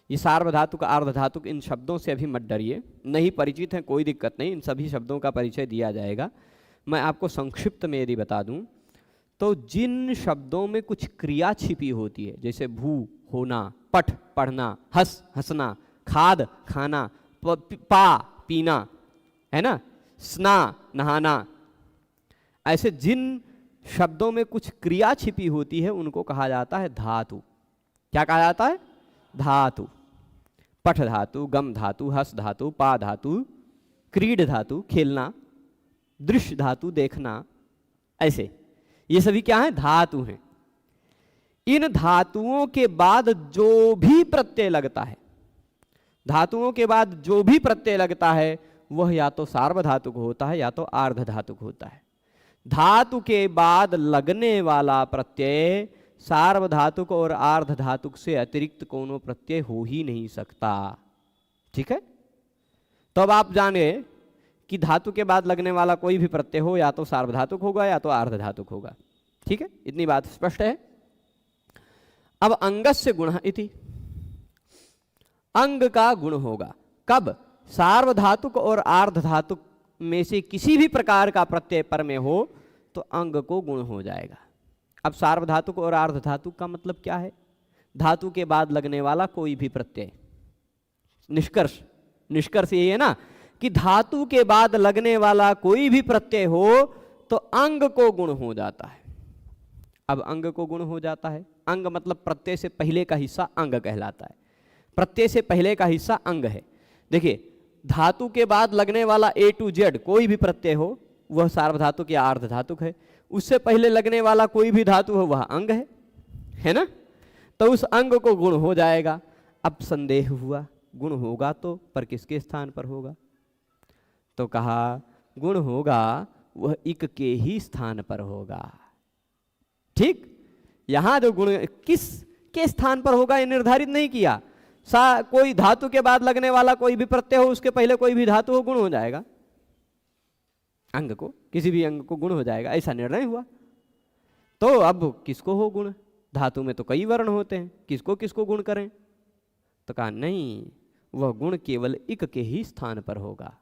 ये सार्वधातुक आर्ध धातुक इन शब्दों से अभी मत डरिए, नहीं परिचित हैं कोई दिक्कत नहीं, इन सभी शब्दों का परिचय दिया जाएगा। मैं आपको संक्षिप्त में यदि बता दूं तो जिन शब्दों में कुछ क्रिया छिपी होती है, जैसे भू होना, पठ पढ़ना, हंस हंसना, खाद खाना, पा पीना, है ना, स्ना नहाना, ऐसे जिन शब्दों में कुछ क्रिया छिपी होती है उनको कहा जाता है धातु। क्या कहा जाता है, धातु। पठ धातु, गम धातु, हस धातु, पा धातु, क्रीड धातु खेलना, दृश्य धातु देखना, ऐसे ये सभी क्या है, धातु हैं। इन धातुओं के बाद जो भी प्रत्यय लगता है, धातुओं के बाद जो भी प्रत्यय लगता है वह या तो सार्वधातुक होता है या तो आर्ध धातुक होता है। धातु के बाद लगने वाला प्रत्यय सार्वधातुक और आर्ध धातुक से अतिरिक्त कोनो प्रत्यय हो ही नहीं सकता। ठीक है, तो अब आप जाने कि धातु के बाद लगने वाला कोई भी प्रत्यय हो या तो सार्वधातुक होगा या तो आर्ध धातुक होगा। ठीक है, इतनी बात स्पष्ट है। अब अंगस्य गुणः इति, अंग का गुण होगा कब, सार्वधातुक और आर्ध धातुक में से किसी भी प्रकार का प्रत्यय पर में हो तो अंग को गुण हो जाएगा। अब सार्वधातुक और आर्ध धातुक का मतलब क्या है, धातु के बाद लगने वाला कोई भी प्रत्यय। निष्कर्ष यही है ना कि धातु के बाद लगने वाला कोई भी प्रत्यय हो तो अंग को गुण हो जाता है। अब अंग को गुण हो जाता है, अंग मतलब प्रत्यय से पहले का हिस्सा अंग कहलाता है। प्रत्यय से पहले का हिस्सा अंग है। देखिए, धातु के बाद लगने वाला ए टू जेड कोई भी प्रत्यय हो वह सार्वधातुक या आर्ध धातुक है। उससे पहले लगने वाला कोई भी धातु हो वह अंग है ना, तो उस अंग को गुण हो जाएगा। अब संदेह हुआ, गुण होगा तो पर किसके स्थान पर होगा, तो कहा गुण होगा वह इक के ही स्थान पर होगा। ठीक, यहां जो गुण किस के स्थान पर होगा ये निर्धारित नहीं किया। कोई धातु के बाद लगने वाला कोई भी प्रत्यय हो उसके पहले कोई भी धातु हो गुण हो जाएगा। अंग को, किसी भी अंग को गुण हो जाएगा, ऐसा निर्णय हुआ। तो अब किसको हो गुण? धातु में तो कई वर्ण होते हैं, किसको किसको गुण करें? तो कहा नहीं, वह गुण केवल इक के ही स्थान पर होगा।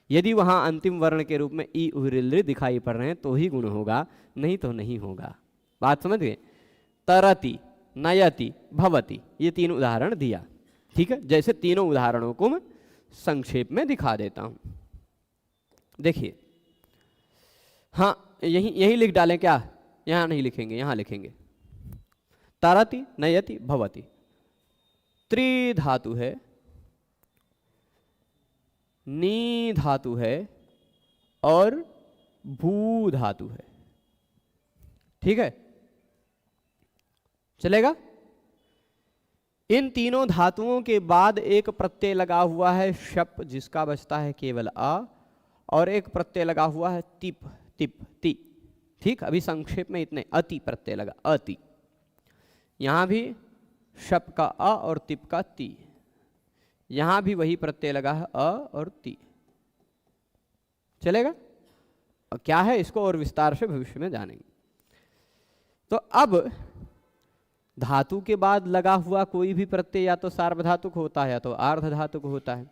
यदि वहां अंतिम वर्ण के रूप में ई उहृ दिखाई पड़ रहे हैं तो ही गुण होगा, नहीं तो नहीं होगा। बात समझ गए? तरति, नयति, भवति, ये तीन उदाहरण दिया। ठीक है, जैसे तीनों उदाहरणों को मैं संक्षेप में दिखा देता हूं। देखिए, हाँ यही लिख डालें क्या? यहां नहीं लिखेंगे, यहां लिखेंगे। तरति, नयति, भवति, त्रिधातु है, नी धातु है और भू धातु है। ठीक है, चलेगा? इन तीनों धातुओं के बाद एक प्रत्यय लगा हुआ है शप, जिसका बचता है केवल आ, और एक प्रत्यय लगा हुआ है तिप, तिप, ति। ठीक, अभी संक्षेप में इतने। अति प्रत्यय लगा, अति। यहां भी शप का अ और तिप का ति, यहां भी वही प्रत्यय लगा है अ और ति। चलेगा? और क्या है इसको और विस्तार से भविष्य में जानेंगे। तो अब धातु के बाद लगा हुआ कोई भी प्रत्यय या तो सार्वधातुक होता है या तो आर्धधातुक होता है।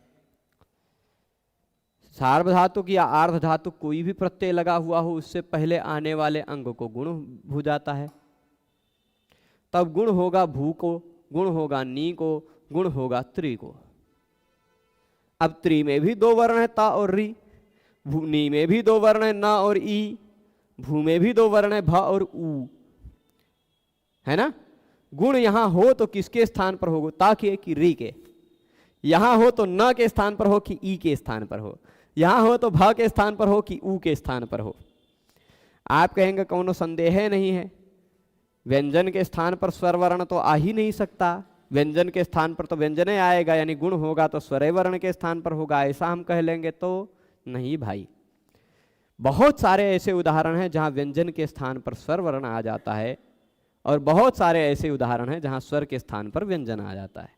सार्वधातुक या आर्धधातुक कोई भी प्रत्यय लगा हुआ हो, उससे पहले आने वाले अंग को गुण हो जाता है। तब गुण होगा भू को, गुण होगा नी को, गुण होगा त्रि को। अब त्रि में भी दो वर्ण है ता और री, नी में भी दो वर्ण है ना और ई, भू में भी दो वर्ण है भ और ऊ, है ना? गुण यहां हो तो किसके स्थान पर होगा? ता के कि री के? यहां हो तो न के स्थान पर हो कि ई के स्थान पर हो? यहां हो तो भ के स्थान पर हो कि ऊ के स्थान पर हो? आप कहेंगे कोनो संदेह नहीं है, व्यंजन के स्थान पर स्वर वर्ण तो आ ही नहीं सकता, व्यंजन के स्थान पर तो व्यंजन आएगा, यानी गुण होगा तो स्वर वर्ण के स्थान पर होगा, ऐसा हम कह लेंगे? तो नहीं भाई, बहुत सारे ऐसे उदाहरण हैं जहां व्यंजन के स्थान पर स्वर वर्ण आ जाता है, और बहुत सारे ऐसे उदाहरण हैं जहां स्वर के स्थान पर व्यंजन आ जाता है।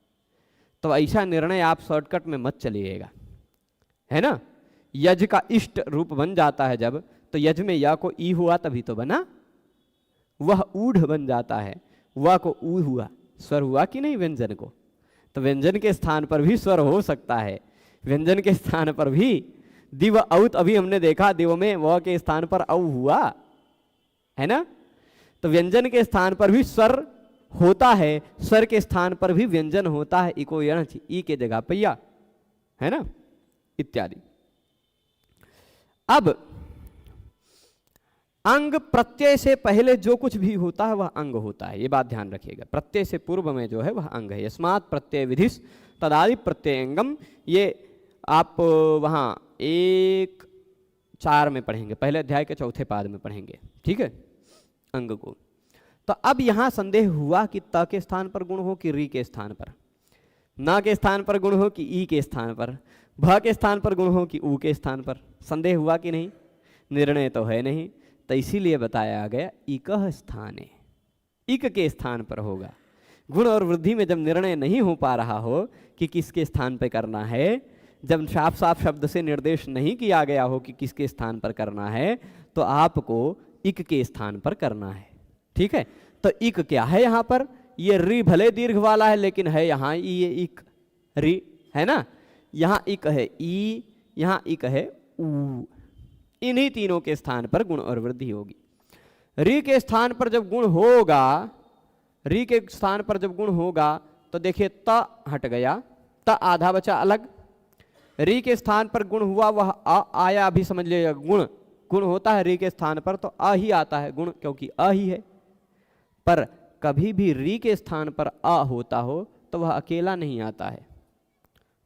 तो ऐसा निर्णय आप शॉर्टकट में मत चलिएगा, है ना? यज का इष्ट रूप बन जाता है जब, तो यज में या को ई हुआ तभी तो बना, वह ऊढ़ बन जाता है, वह को ऊ हुआ, स्वर हुआ कि नहीं व्यंजन को? तो व्यंजन के स्थान पर भी स्वर हो सकता है, व्यंजन के स्थान पर भी दिव औत, अभी हमने देखा दिव में व के स्थान पर औ हुआ, है ना? तो व्यंजन के स्थान पर भी स्वर होता है, स्वर के स्थान पर भी व्यंजन होता है, इको यणच, ई के जगह पैया, है ना, इत्यादि। अब अंग प्रत्यय से पहले जो कुछ भी होता है वह अंग होता है, ये बात ध्यान रखिएगा। प्रत्यय से पूर्व में जो है वह अंग है। यस्मात् प्रत्यय विधिस तदादि प्रत्ययंगम, ये आप वहां 1:4 में पढ़ेंगे, पहले अध्याय के चौथे पाद में पढ़ेंगे। ठीक है, अंग को। तो अब यहां संदेह हुआ कि त के स्थान पर गुण हो कि री के स्थान पर, न के स्थान पर गुण हो कि ई के स्थान पर, भ के स्थान पर गुण हो कि ऊ के स्थान पर। संदेह हुआ कि नहीं? निर्णय तो है नहीं, तो इसीलिए बताया गया इकह स्थाने, इक के स्थान पर होगा। गुण और वृद्धि में जब निर्णय नहीं हो पा रहा हो कि किसके स्थान पर करना है, जब साफ साफ शब्द से निर्देश नहीं किया गया हो कि किसके स्थान पर करना है, तो आपको इक के स्थान पर करना है। ठीक है, तो इक क्या है यहां पर? ये री भले दीर्घ वाला है लेकिन है यहां ये इक, री है ना, यहां इक है ई, यहां इक है ऊ। इन्हीं तीनों के स्थान पर गुण और वृद्धि होगी। री के स्थान पर जब गुण होगा, री के स्थान पर जब गुण होगा तो देखिए त हट गया, त आधा बचा अलग। री के स्थान पर गुण हुआ वह आ आया, अभी समझ लीजिएगा गुण, गुण होता है री के स्थान पर तो आ ही आता है गुण, क्योंकि आ ही है। पर कभी भी री के स्थान पर आ होता हो तो वह अकेला नहीं आता है,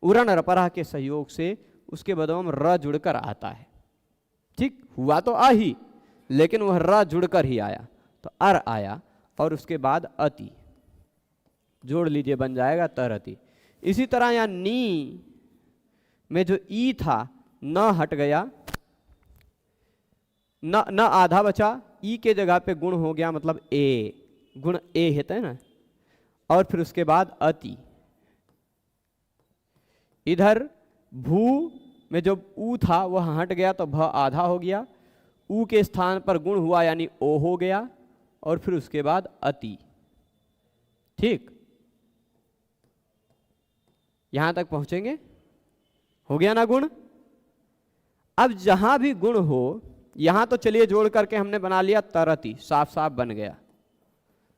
उरण रपरा के सहयोग से उसके बदले में र जुड़कर आता है। ठीक, हुआ तो आ ही, लेकिन वह र जुड़कर ही आया, तो अर आया, और उसके बाद अति जोड़ लीजिए, बन जाएगा तरति। इसी तरह यहां नी में जो ई था न हट गया, न आधा बचा, ई के जगह पे गुण हो गया, मतलब ए, गुण ए है ना, और फिर उसके बाद अति। इधर भू में जो ऊ था वह हट गया तो भ आधा हो गया, ऊ के स्थान पर गुण हुआ यानी ओ हो गया, और फिर उसके बाद अति। ठीक, यहां तक पहुंचेंगे, हो गया ना गुण। अब जहां भी गुण हो, यहां तो चलिए जोड़ करके हमने बना लिया तरति, साफ साफ बन गया,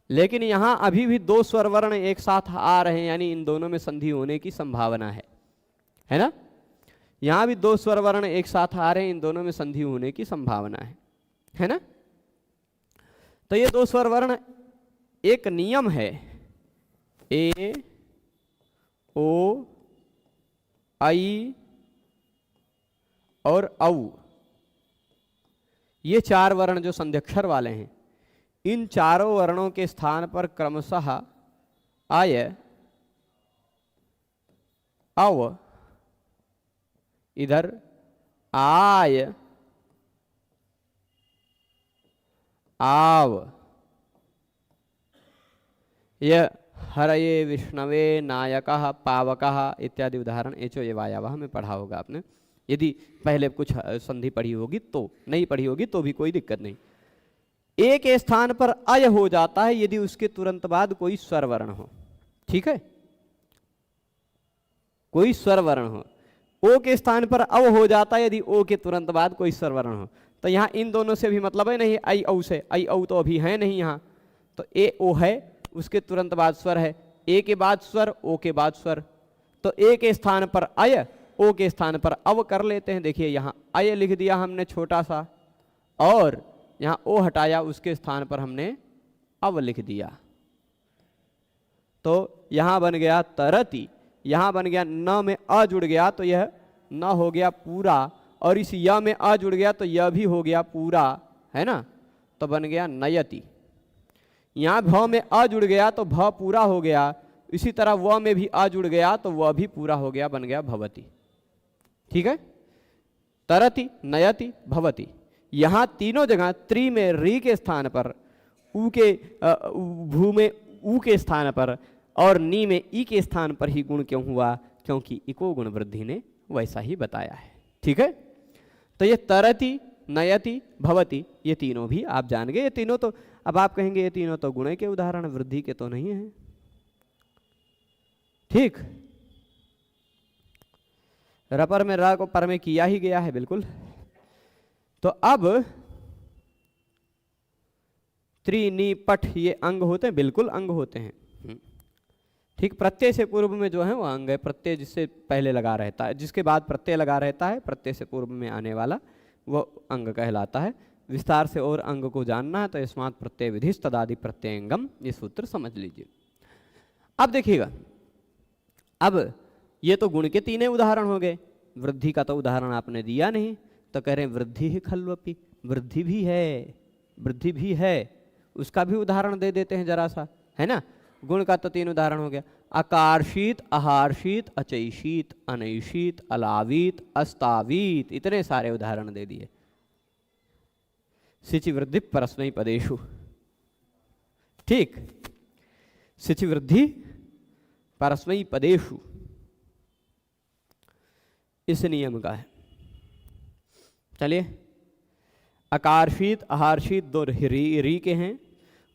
लेकिन यहां अभी भी दो स्वर वर्ण एक साथ आ रहे हैं, यानी इन दोनों में संधि होने की संभावना है ना। यहां भी दो स्वर वर्ण एक साथ आ रहे हैं, इन दोनों में संधि होने की संभावना है ना। तो ये दो स्वर वर्ण, एक नियम है ए ओ आई और औ, ये चार वर्ण जो संध्यक्षर वाले हैं, इन चारों वर्णों के स्थान पर क्रमशः आय, अव, इधर आय, आव, यह हरये विष्णवे नायकः पावकः इत्यादि उदाहरण एचो ये वायावह में पढ़ा होगा आपने, यदि पहले कुछ संधि पढ़ी होगी तो, नहीं पढ़ी होगी तो भी कोई दिक्कत नहीं। एक स्थान पर अय हो जाता है यदि उसके तुरंत बाद कोई स्वर वर्ण हो, ठीक है, कोई स्वर वर्ण हो। ओ के स्थान पर अव हो जाता है यदि ओ के तुरंत बाद कोई स्वर वर्ण हो। तो यहां इन दोनों से भी मतलब है नहीं, आई औ से, आई औ तो अभी है नहीं यहां, तो ए ओ है, उसके तुरंत बाद स्वर है, ए के बाद स्वर, ओ के बाद स्वर, तो ए के स्थान पर अय, ओ के स्थान पर अव कर लेते हैं। देखिए यहां अय लिख दिया हमने छोटा सा, और यहां ओ हटाया, उसके स्थान पर हमने अव लिख दिया, तो यहां बन गया तरति, यहां बन गया न में अ जुड़ गया तो यह न हो गया पूरा, और इस य में अ जुड़ गया तो यह भी हो गया पूरा, है ना, तो बन गया नयति। यहां भ में अ जुड़ गया तो भ पूरा हो गया, इसी तरह व में भी अ जुड़ गया तो वह भी पूरा हो गया, बन गया भवति। ठीक है, तरति, नयति, भवति। यहां तीनों जगह त्रि में री के स्थान पर, ऊ के भू में ऊ के स्थान पर, और नी में ई के स्थान पर ही गुण क्यों हुआ, क्योंकि इको गुण वृद्धि ने वैसा ही बताया है। ठीक है, तो ये तरति, नयति, भवति, ये तीनों भी आप जान गए। ये तीनों तो, अब आप कहेंगे ये तीनों तो गुण के उदाहरण, वृद्धि के तो नहीं है। ठीक, रपर में र को पर में किया ही गया है, बिल्कुल। तो अब त्रि, नी, पठ ये अंग होते हैं, बिल्कुल अंग होते हैं। ठीक, प्रत्यय से पूर्व में जो है वो अंग है, प्रत्यय जिससे पहले लगा रहता है, जिसके बाद प्रत्यय लगा रहता है, प्रत्यय से पूर्व में आने वाला वो अंग कहलाता है। विस्तार से और अंग को जानना है तो यस्मात् प्रत्यय विधिस् तदादि प्रत्ययंगम, ये सूत्र समझ लीजिए। अब देखिएगा, अब ये तो गुण के तीन उदाहरण हो गए, वृद्धि का तो उदाहरण आपने दिया नहीं, तो कह रहे हैं वृद्धि ही खल्वपि, वृद्धि भी है, वृद्धि भी है, उसका भी उदाहरण दे देते हैं जरा सा, है ना। गुण का तो तीन उदाहरण हो गया, अकारशीत, अहारशीत, अचैशीत, अनैशीत, अलावीत, अस्तावीत, इतने सारे उदाहरण दे दिए। सिचि वृद्धि परस्मै पदेषु, ठीक, सिचि वृद्धि परस्मै पदेषु इस नियम का है। चलिए, अकारशीत, अहारशीत दो री के हैं,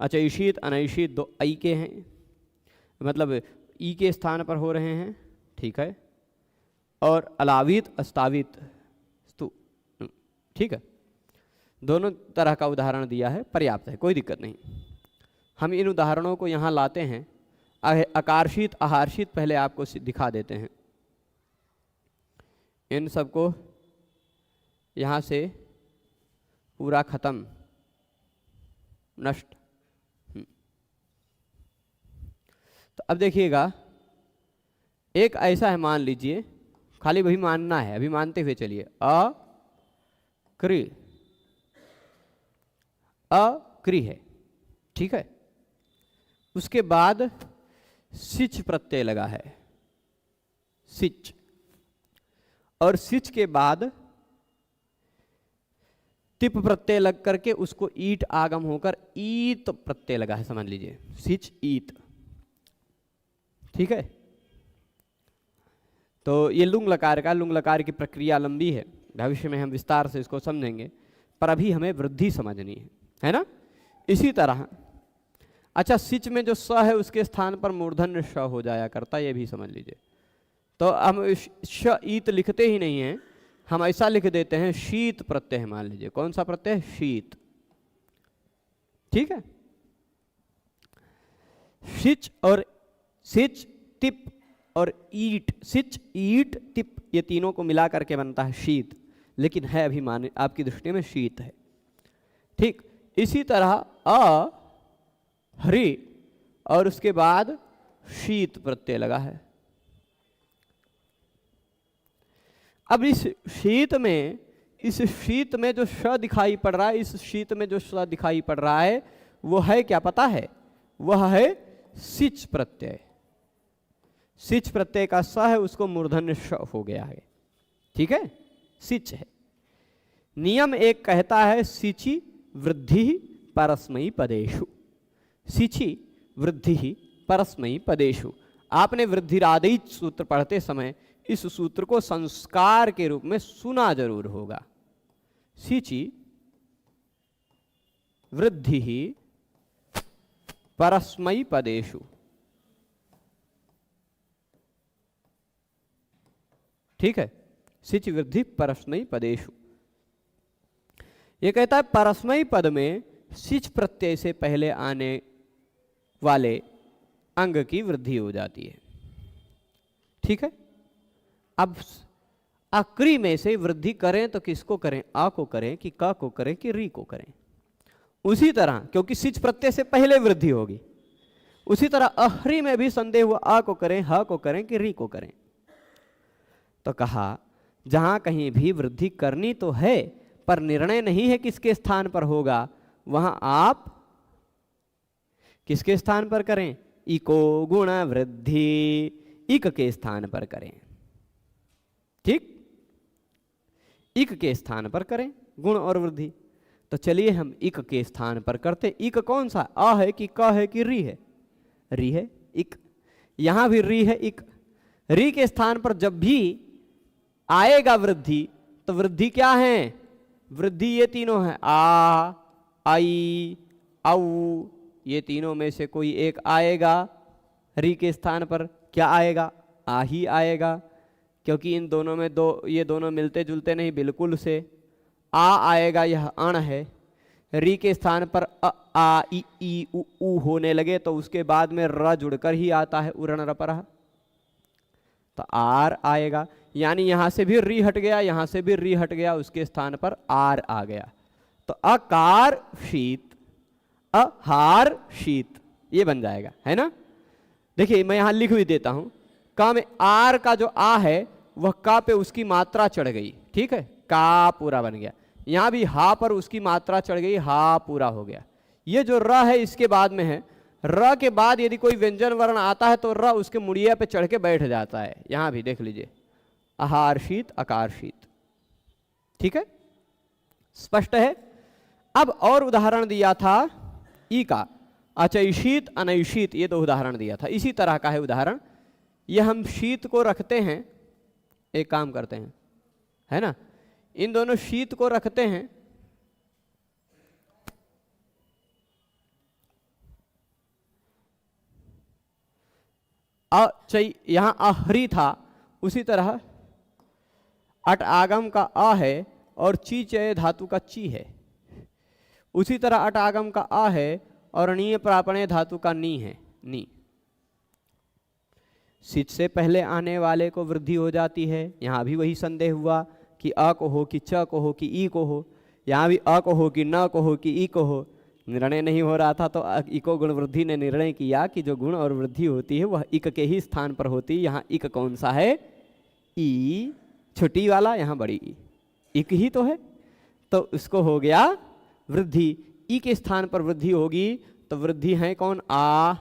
अचैशीत, अनैशीत दो ऐ के हैं, मतलब ई के स्थान पर हो रहे हैं, ठीक है, और अलावीत, अस्तावीत, स्तु, ठीक है, दोनों तरह का उदाहरण दिया है, पर्याप्त है, कोई दिक्कत नहीं। हम इन उदाहरणों को यहाँ लाते हैं। अकारशीत, अहारशीत पहले आपको दिखा देते हैं, इन सबको यहाँ से पूरा खत्म, नष्ट। तो अब देखिएगा, एक ऐसा है, मान लीजिए, खाली वही मानना है, अभी मानते हुए चलिए, अक्रि, अक्रि है, ठीक है, उसके बाद सिच प्रत्यय लगा है, सिच, और सिच के बाद तिप प्रत्यय लग करके उसको ईट आगम होकर ईत प्रत्यय लगा है, समझ लीजिए, सिच ईत, ठीक है। तो ये लुंग लकार की प्रक्रिया लंबी है, भविष्य में हम विस्तार से इसको समझेंगे, पर अभी हमें वृद्धि समझनी है ना। इसी तरह अच्छा, सिच में जो स है उसके स्थान पर मूर्धन्य श हो जाया करता, ये भी समझ लीजिए। तो हम श ईत लिखते ही नहीं हैं, हम ऐसा लिख देते हैं शीत प्रत्यय, मान लीजिए। कौन सा प्रत्यय? शीत। ठीक है। सिच और सिच, तिप और ईट, सिच ईट तिप, ये तीनों को मिला करके बनता है शीत, लेकिन है अभी मान आपकी दृष्टि में शीत है। ठीक इसी तरह अ हरि और उसके बाद शीत प्रत्यय लगा है। अब इस शीत में जो श दिखाई पड़ रहा है, इस शीत में जो श दिखाई पड़ रहा है वो है क्या पता है? वह है सिच प्रत्यय। सिच प्रत्यय का स है, उसको मूर्धन्य श हो गया है। ठीक है, सिच है। नियम एक कहता है सिचि वृद्धि परस्मयी पदेषु, सिचि वृद्धि परस्मयी पदेषु। आपने वृद्धिरादेय सूत्र पढ़ते समय इस सूत्र को संस्कार के रूप में सुना जरूर होगा। सिचि वृद्धि परस्मयी पदेषु। ठीक है, सिच वृद्धि परस्मयी पदेषु। यह कहता है परस्मयी पद में सिच प्रत्यय से पहले आने वाले अंग की वृद्धि हो जाती है। ठीक है। अब अक्री में से वृद्धि करें तो किसको करें? आ को करें कि क को करें कि री को करें? उसी तरह, क्योंकि सिच प्रत्यय से पहले वृद्धि होगी, उसी तरह अहरी में भी संदेह हुआ, आ को करें, ह को करें कि री को करें? तो कहा जहां कहीं भी वृद्धि करनी तो है, पर निर्णय नहीं है किसके स्थान पर होगा, वहां आप किसके स्थान पर करें? इको गुण वृद्धि इक के स्थान पर करें। ठीक, इक के स्थान पर करें गुण और वृद्धि। तो चलिए हम इक के स्थान पर करते। इक कौन सा? आ है कि क है कि री है? री है, इक। यहां भी री है, इक। री के स्थान पर जब भी आएगा वृद्धि, तो वृद्धि क्या है? वृद्धि ये तीनों है, आ, आई, औ, ये तीनों में से कोई एक आएगा। री के स्थान पर क्या आएगा? आ ही आएगा, क्योंकि इन दोनों में ये दोनों मिलते जुलते नहीं बिल्कुल से। आ आएगा, यह अण है। री के स्थान पर अ, आ, ई, उ होने लगे तो उसके बाद में र जुड़कर ही आता है, उरण रपरह, तो आर आएगा। यानी यहां से भी री हट गया, यहां से भी री हट गया, उसके स्थान पर आर आ गया। तो अकार शीत, अहार शीत, ये बन जाएगा, है ना। देखिए मैं यहां लिख भी देता हूं, का में आर का जो आ है वह का पे उसकी मात्रा चढ़ गई। ठीक है, का पूरा बन गया। यहां भी हा पर उसकी मात्रा चढ़ गई, हा पूरा हो गया। ये जो र है इसके बाद में है, र के बाद यदि कोई व्यंजन वर्ण आता है तो र उसके मुड़िया पे चढ़ के बैठ जाता है। यहां भी देख लीजिए, आहार शीत, अकार शीत। ठीक है, स्पष्ट है। अब और उदाहरण दिया था ई का, अचैशीत अनैशीत, ये दो उदाहरण दिया था। इसी तरह का है उदाहरण। ये हम शीत को रखते हैं, एक काम करते हैं, है ना, इन दोनों शीत को रखते हैं। यहां अहरी था, उसी तरह अट आगम का आ है और ची चय धातु का ची है। उसी तरह अट आगम का आ है और नीय प्रापणे धातु का नी है, नी। सिच से पहले आने वाले को वृद्धि हो जाती है। यहां भी वही संदेह हुआ कि अ को हो कि च को हो कि ई को हो। यहां भी अ को हो कि न को हो कि ई को हो, निर्णय नहीं हो रहा था। तो इको गुण वृद्धि ने निर्णय किया कि जो गुण और वृद्धि होती है वह इक के ही स्थान पर होती है। यहाँ इक कौन सा है? ई, छोटी वाला, यहाँ बड़ी ई, इक ही तो है। तो उसको हो गया वृद्धि, ई के स्थान पर वृद्धि होगी। तो वृद्धि है कौन? आ,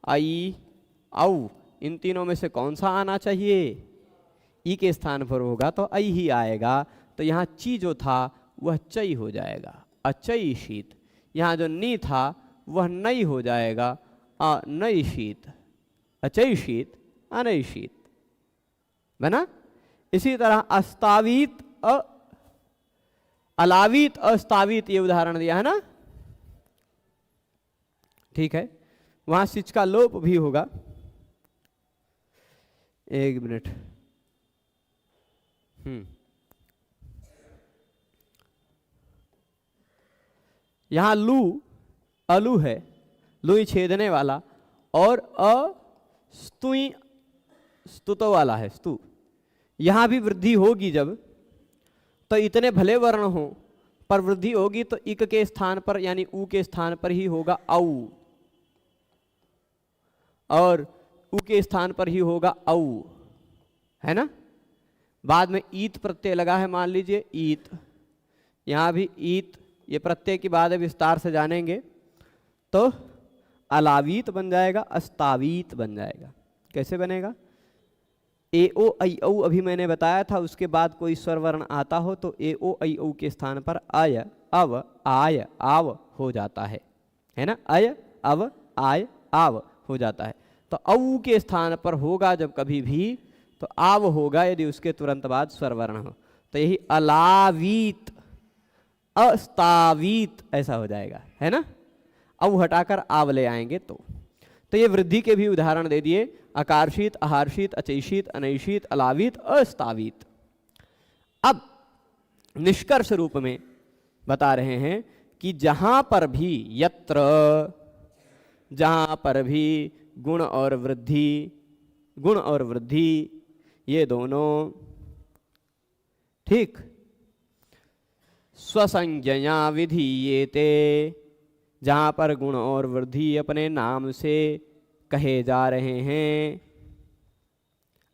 आई, औ। इन तीनों में से कौन सा आना चाहिए? ई के स्थान पर होगा तो आई ही आएगा। तो यहाँ ची जो था वह चई हो जाएगा, अचई शीत। यहाँ जो नी था वह नई हो जाएगा, अनई शीत, अचई शीत, अनई शीत। बना। इसी तरह अस्तावीत अलावीत अस्तावीत ये उदाहरण दिया है ना, ठीक है। वहां सिच का लोप भी होगा। एक मिनट, यहां लू अलू है, लुई छेदने वाला, और स्तुई स्तुतो वाला है, स्तु। यहां भी वृद्धि होगी जब, तो इतने भले वर्ण हो पर वृद्धि होगी तो इक के स्थान पर यानी ऊ के स्थान पर ही होगा औ, और ऊ के स्थान पर ही होगा औ, है ना। बाद में ईत प्रत्यय लगा है, मान लीजिए ईत, यहां भी ईत, ये प्रत्यय की बात है, विस्तार से जानेंगे। तो अलावीत बन जाएगा, अस्तावीत बन जाएगा। कैसे बनेगा? ए ओ ऐ औ अभी मैंने बताया था, उसके बाद कोई स्वर वर्ण आता हो तो ए ओ ऐ औ के स्थान पर अय अव आय आव हो जाता है ना। अय अव आय आव हो जाता है। तो औ के स्थान पर होगा जब कभी भी तो आव होगा, यदि उसके तुरंत बाद स्वर वर्ण हो। तो यही अलावीत अस्तावीत ऐसा हो जाएगा, है ना। औ हटाकर आव ले आएंगे तो ये वृद्धि के भी उदाहरण दे दिए, अकारशीत, अहारशीत, अचैशीत, अनैशीत, अलावीत, अस्तावीत। अब निष्कर्ष रूप में बता रहे हैं कि जहां पर भी यत्र, जहां पर भी गुण और वृद्धि ये दोनों ठीक स्वसंज्ञया विधीयेते, जहां पर गुण और वृद्धि अपने नाम से कहे जा रहे हैं,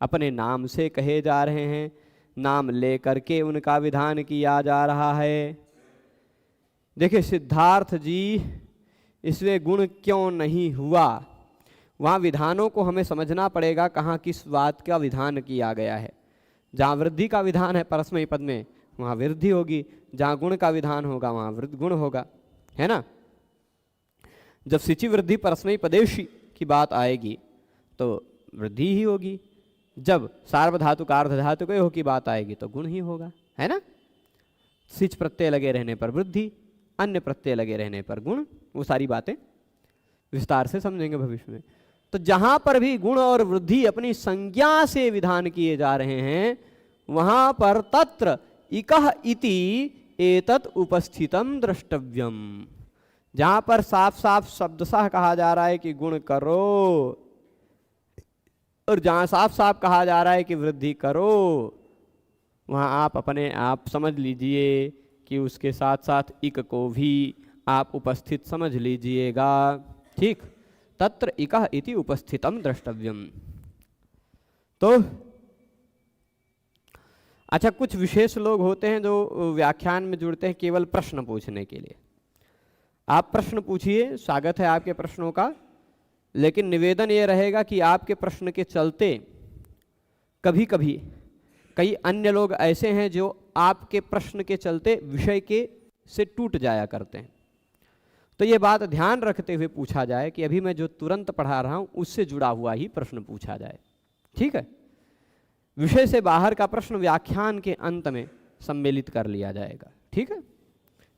अपने नाम से कहे जा रहे हैं, नाम लेकर के उनका विधान किया जा रहा है। देखिए सिद्धार्थ जी, इसमें गुण क्यों नहीं हुआ, वहाँ विधानों को हमें समझना पड़ेगा, कहाँ किस बात का विधान किया गया है। जहाँ वृद्धि का विधान है परस्मैपद पद में, वहाँ वृद्धि होगी, जहाँ गुण का विधान होगा वहाँ गुण होगा, है ना। जब सिचि वृद्धि परस्मैपदेशी की बात आएगी तो वृद्धि ही होगी, जब सार्वधातुक अर्धधातुक की बात आएगी तो गुण ही होगा, है ना। सिच प्रत्यय लगे रहने पर वृद्धि, अन्य प्रत्यय लगे रहने पर गुण, वो सारी बातें विस्तार से समझेंगे भविष्य में। तो जहां पर भी गुण और वृद्धि अपनी संज्ञा से विधान किए जा रहे हैं, वहां पर तत्र इकः इति एतत् उपस्थितम द्रष्टव्यम। जहां पर साफ साफ शब्दशः कहा जा रहा है कि गुण करो, और जहां साफ साफ कहा जा रहा है कि वृद्धि करो, वहां आप अपने आप समझ लीजिए कि उसके साथ साथ इक को भी आप उपस्थित समझ लीजिएगा, ठीक। तत्र इकः इति उपस्थितम द्रष्टव्यम। तो अच्छा, कुछ विशेष लोग होते हैं जो व्याख्यान में जुड़ते हैं केवल प्रश्न पूछने के लिए। आप प्रश्न पूछिए, स्वागत है आपके प्रश्नों का, लेकिन निवेदन ये रहेगा कि आपके प्रश्न के चलते कभी कभी कई अन्य लोग ऐसे हैं जो आपके प्रश्न के चलते विषय के से टूट जाया करते हैं। तो ये बात ध्यान रखते हुए पूछा जाए कि अभी मैं जो तुरंत पढ़ा रहा हूं उससे जुड़ा हुआ ही प्रश्न पूछा जाए, ठीक है। विषय से बाहर का प्रश्न व्याख्यान के अंत में सम्मिलित कर लिया जाएगा, ठीक है।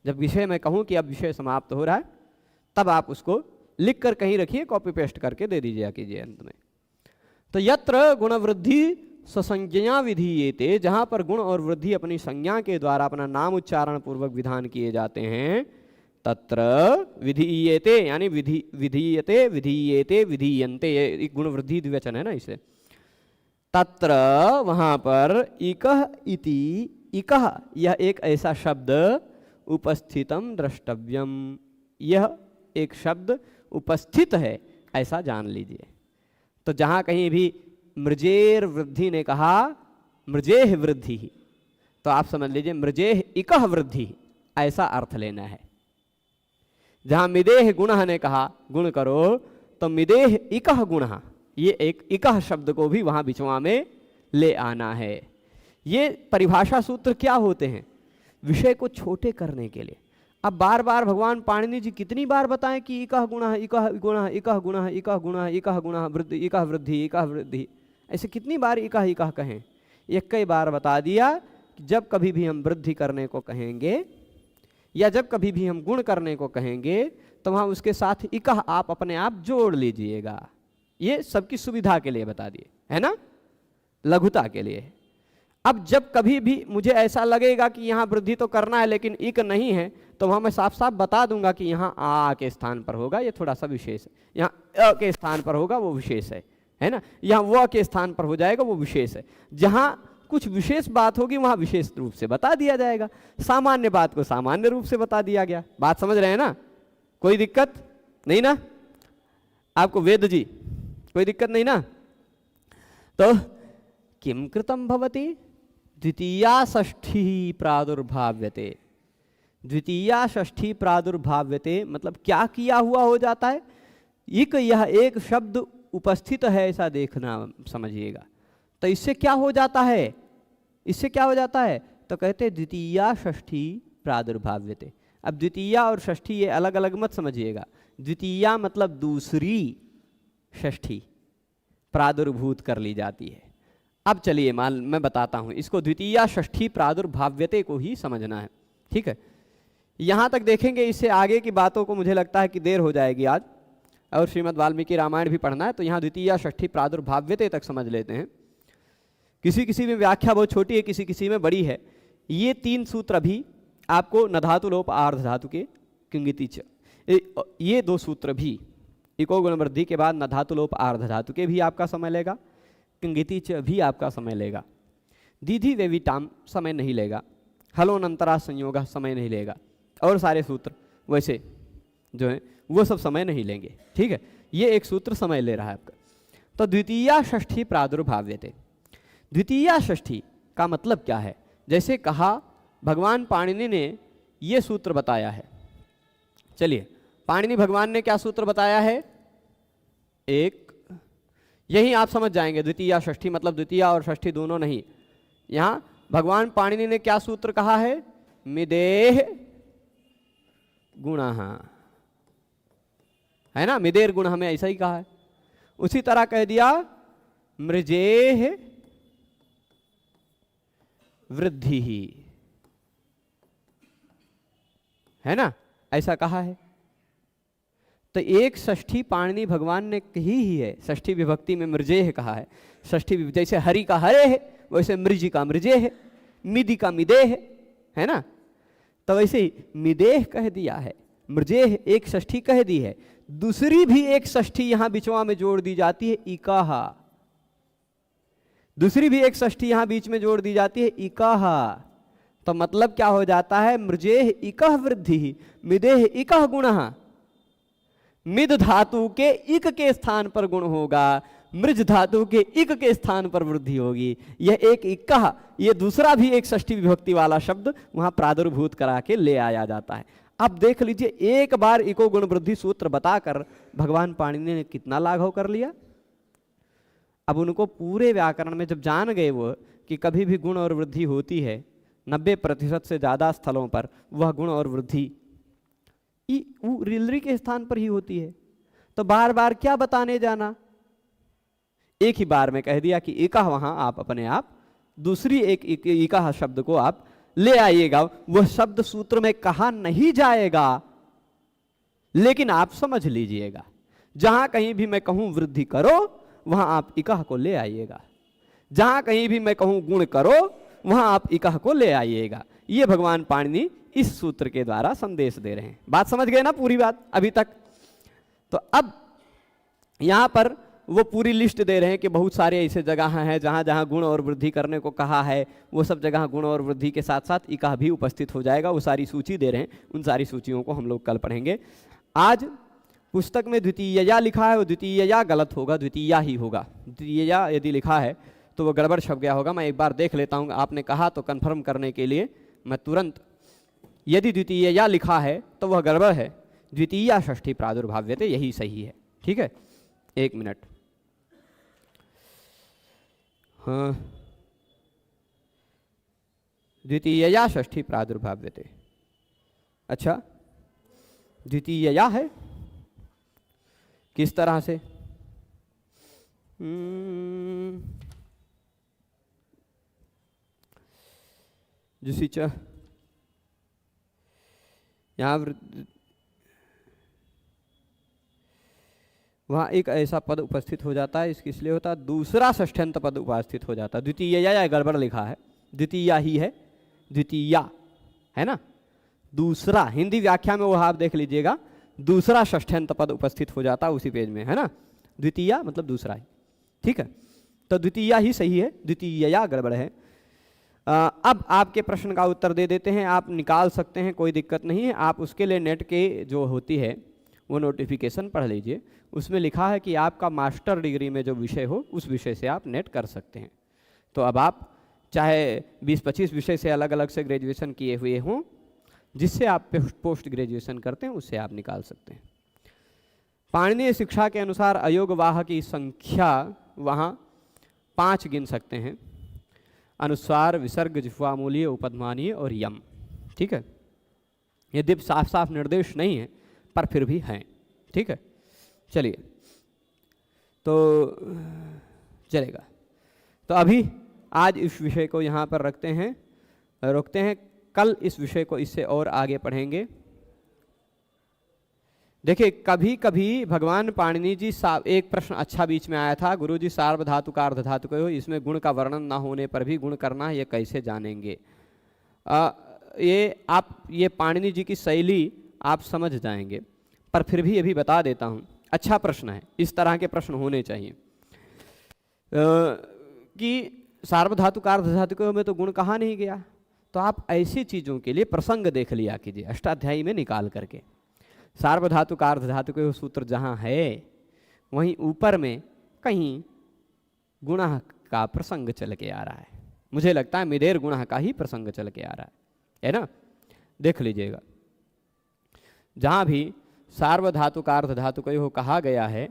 जब विषय मैं कहूं कि अब विषय समाप्त हो रहा है, तब आप उसको लिख कर कहीं रखिए, कॉपी पेस्ट करके दे दीजिए कीजिए अंत में। तो यत्र गुण वृद्धि ससंज्ञा विधीयेते, जहां पर गुण और वृद्धि अपनी संज्ञा के द्वारा अपना नाम उच्चारण पूर्वक विधान किए जाते हैं, तत्र विधीयेते यानी विधीयते विधीयेते विधीयन्ते, ये गुण वृद्धि द्विवचन है ना, इसे। तत्र वहां पर इकः इति, इकः यह एक ऐसा शब्द, उपस्थितम द्रष्टव्यम, यह एक शब्द उपस्थित है ऐसा जान लीजिए। तो जहां कहीं भी मृजेर वृद्धि ने कहा मृजेह वृद्धि, तो आप समझ लीजिए मृजेह इकः वृद्धि ऐसा अर्थ लेना है। जहां मिदेह गुणः ने कहा गुण करो, तो मिदेह इकः गुणः, ये एक इकः शब्द को भी वहां बिचवा में ले आना है। ये परिभाषा सूत्र क्या होते हैं? विषय को छोटे करने के लिए। अब बार बार भगवान पाणिनि जी कितनी बार बताएं कि इकः गुणः इकः गुणः इकः गुणः इकः गुणः इकः गुणः वृद्धि इकः वृद्धि इकः वृद्धि, ऐसे कितनी बार इकः इकः कहें। ये कई बार बता दिया कि जब कभी भी हम वृद्धि करने को कहेंगे या जब कभी भी हम गुण करने को कहेंगे तो वहां उसके साथ इकह आप अपने आप जोड़ लीजिएगा। ये सबकी सुविधा के लिए बता दिए, है ना, लघुता के लिए। अब जब कभी भी मुझे ऐसा लगेगा कि यहाँ वृद्धि तो करना है लेकिन इक नहीं है, तो वहां मैं साफ साफ बता दूंगा कि यहाँ आ के स्थान पर होगा, ये थोड़ा सा विशेष है। यहाँ अ के स्थान पर होगा, वो विशेष है ना। यहाँ व के स्थान पर हो जाएगा, वो विशेष है। जहां कुछ विशेष बात होगी वहां विशेष रूप से बता दिया जाएगा, सामान्य बात को सामान्य रूप से बता दिया गया। बात समझ रहे हैं ना, कोई दिक्कत नहीं ना आपको वेद जी, कोई दिक्कत नहीं ना। तो किम कृतम भवति द्वितीया षष्ठी प्रादुर्भाव्यते, द्वितीया षष्ठी प्रादुर्भाव्यते मतलब क्या किया हुआ हो जाता है। इक यह एक शब्द उपस्थित है ऐसा देखना, समझिएगा। तो इससे क्या हो जाता है, इससे क्या हो जाता है, तो कहते द्वितीया षष्ठी प्रादुर्भाव्यते। अब द्वितीया और षष्ठी ये अलग अलग मत समझिएगा। द्वितीया मतलब दूसरी षष्ठी प्रादुर्भूत कर ली जाती है। अब चलिए मैं बताता हूं इसको, द्वितीया षष्ठी प्रादुर्भाव्यते को ही समझना है, ठीक है। यहां तक देखेंगे, इससे आगे की बातों को मुझे लगता है कि देर हो जाएगी आज, और श्रीमद् वाल्मीकि रामायण भी पढ़ना है, तो यहाँ द्वितीया षष्ठी प्रादुर्भाव्यते तक समझ लेते हैं। किसी किसी में व्याख्या बहुत छोटी है, किसी किसी में बड़ी है। ये 3 सूत्र भी आपको न धातु लोप आर्ध धातु के किंगिति च, ये 2 सूत्र भी इको गुण वृद्धि के बाद न धातु लोप आर्ध धातु के भी आपका समय लेगा, किंगिति च भी आपका समय लेगा, दीधि वेविटाम समय नहीं लेगा, हलोनंतरा संयोग समय नहीं लेगा, और सारे सूत्र वैसे जो है वो सब समय नहीं लेंगे, ठीक है। ये एक सूत्र समय ले रहा है आपका। तो द्वितीया षष्ठी प्रादुर्भाव्यते, द्वितीया षष्ठी का मतलब क्या है। जैसे कहा भगवान पाणिनि ने ये सूत्र बताया है। चलिए, पाणिनि भगवान ने क्या सूत्र बताया है, एक, यही आप समझ जाएंगे। द्वितीया षष्ठी मतलब द्वितीया और षष्ठी दोनों नहीं। यहां भगवान पाणिनि ने क्या सूत्र कहा है, मिदेह गुणः, है ना, मिदेर गुण हमें ऐसा ही कहा है। उसी तरह कह दिया मृजेह वृद्धि ही, है ना, ऐसा कहा है। तो एक षष्ठी पाणिनि भगवान ने कही ही है, षष्ठी विभक्ति में मृजेह कहा है। षष्ठी जैसे हरि का हरे है वैसे मृज का मृजे है, मिदि का मिदेह है ना। तो वैसे ही मिदेह कह दिया है, मृजेह एक षष्ठी कह दी है। दूसरी भी एक षष्ठी यहां बिचवा में जोड़ दी जाती है, इकाहा। दूसरी भी एक षष्ठी यहां बीच में जोड़ दी जाती है, इकाहा। तो मतलब क्या हो जाता है, मृजेह इकह वृद्धि मिदेह इकह गुणः। मिद धातु के इक के स्थान पर गुण होगा, मृज धातु के इक के स्थान पर वृद्धि होगी। यह एक इक्का, यह दूसरा भी एक षष्ठी विभक्ति वाला शब्द वहां प्रादुर्भूत करा के ले आया जाता है। अब देख लीजिए, एक बार इको गुण वृद्धि सूत्र बताकर भगवान पाणिनि ने कितना लाघव कर लिया। अब उनको पूरे व्याकरण में जब जान गए वो कि कभी भी गुण और वृद्धि होती है, 90% से ज्यादा स्थलों पर वह गुण और वृद्धि रिलरी के स्थान पर ही होती है, तो बार बार क्या बताने जाना। एक ही बार में कह दिया कि इकाह वहां आप अपने आप दूसरी एक इकाह शब्द को आप ले आइएगा। वह शब्द सूत्र में कहा नहीं जाएगा, लेकिन आप समझ लीजिएगा। जहां कहीं भी मैं कहूं वृद्धि करो, वहां आप इकाह को ले आइएगा। जहां कहीं भी मैं कहूं गुण करो, वहां आप इकाह को ले आइएगा। ये भगवान पाणिनि इस सूत्र के द्वारा संदेश दे रहे हैं। बात समझ गए ना पूरी बात अभी तक। तो अब यहां पर वो पूरी लिस्ट दे रहे हैं कि बहुत सारे ऐसे जगह हैं जहां जहां गुण और वृद्धि करने को कहा है, वो सब जगह गुण और वृद्धि के साथ साथ इकाह भी उपस्थित हो जाएगा। वो सारी सूची दे रहे हैं, उन सारी सूचियों को हम लोग कल पढ़ेंगे। आज पुस्तक में द्वितीयया लिखा है, वो द्वितीयया गलत होगा, द्वितीया ही होगा। द्वितीयया यदि लिखा है तो वो गड़बड़ छप गया होगा। मैं एक बार देख लेता हूँ, आपने कहा तो कन्फर्म करने के लिए मैं तुरंत, यदि द्वितीयया लिखा है तो वह गड़बड़ है। द्वितीया षष्ठी प्रादुर्भाव्यते यही सही है, ठीक है। 1 मिनट, हाँ, द्वितीयया षष्ठी प्रादुर्भाव्यते। अच्छा, द्वितीयया है, किस तरह से? जुषिच, यहाँ वहाँ एक ऐसा पद उपस्थित हो जाता है, इसकी इसलिए होता है दूसरा षष्ठ्यंत पद उपस्थित हो जाता है। द्वितीय या गड़बड़ लिखा है, द्वितीय ही है, द्वितीया है ना, दूसरा। हिंदी व्याख्या में वो आप देख लीजिएगा, दूसरा षष्ठ्यंत पद उपस्थित हो जाता है उसी पेज में, है ना। द्वितीया मतलब दूसरा ही, ठीक है। तो द्वितीया ही सही है, द्वितीय या गड़बड़ है। अब आपके प्रश्न का उत्तर दे देते हैं, आप निकाल सकते हैं, कोई दिक्कत नहीं है। आप उसके लिए नेट के जो होती है वो नोटिफिकेशन पढ़ लीजिए, उसमें लिखा है कि आपका मास्टर डिग्री में जो विषय हो उस विषय से आप नेट कर सकते हैं। तो अब आप चाहे 20-25 विषय से अलग अलग से ग्रेजुएशन किए हुए हों, जिससे आप पोस्ट ग्रेजुएशन करते हैं उससे आप निकाल सकते हैं। पाणिनीय शिक्षा के अनुसार अयोगवाह की संख्या वहाँ 5 गिन सकते हैं, अनुस्वार, विसर्ग, जिह्वामूलीय, उपध्मानीय और यम, ठीक है। यद्यपि साफ साफ निर्देश नहीं है पर फिर भी हैं, ठीक है। चलिए तो चलेगा। तो अभी आज इस विषय को यहाँ पर रोकते हैं, कल इस विषय को इससे और आगे पढ़ेंगे। देखिए कभी कभी भगवान पाणिनि जी एक प्रश्न अच्छा बीच में आया था, गुरुजी सार्वधातु का अर्ध धातु को इसमें गुण का वर्णन ना होने पर भी गुण करना ये कैसे जानेंगे। ये पाणिनि जी की शैली आप समझ जाएंगे, पर फिर भी ये भी बता देता हूँ, अच्छा प्रश्न है, इस तरह के प्रश्न होने चाहिए। कि सार्वधातु का अर्ध धातु में तो गुण कहा नहीं गया, तो आप ऐसी चीज़ों के लिए प्रसंग देख लिया कीजिए अष्टाध्यायी में निकाल करके। सार्वधातु का अर्ध धातु के सूत्र जहाँ है वहीं ऊपर में कहीं गुणः का प्रसंग चल के आ रहा है, मुझे लगता है मिदेर गुणः का ही प्रसंग चल के आ रहा है ना, देख लीजिएगा। जहाँ भी सार्वधातु का अर्ध धातु को कहा गया है,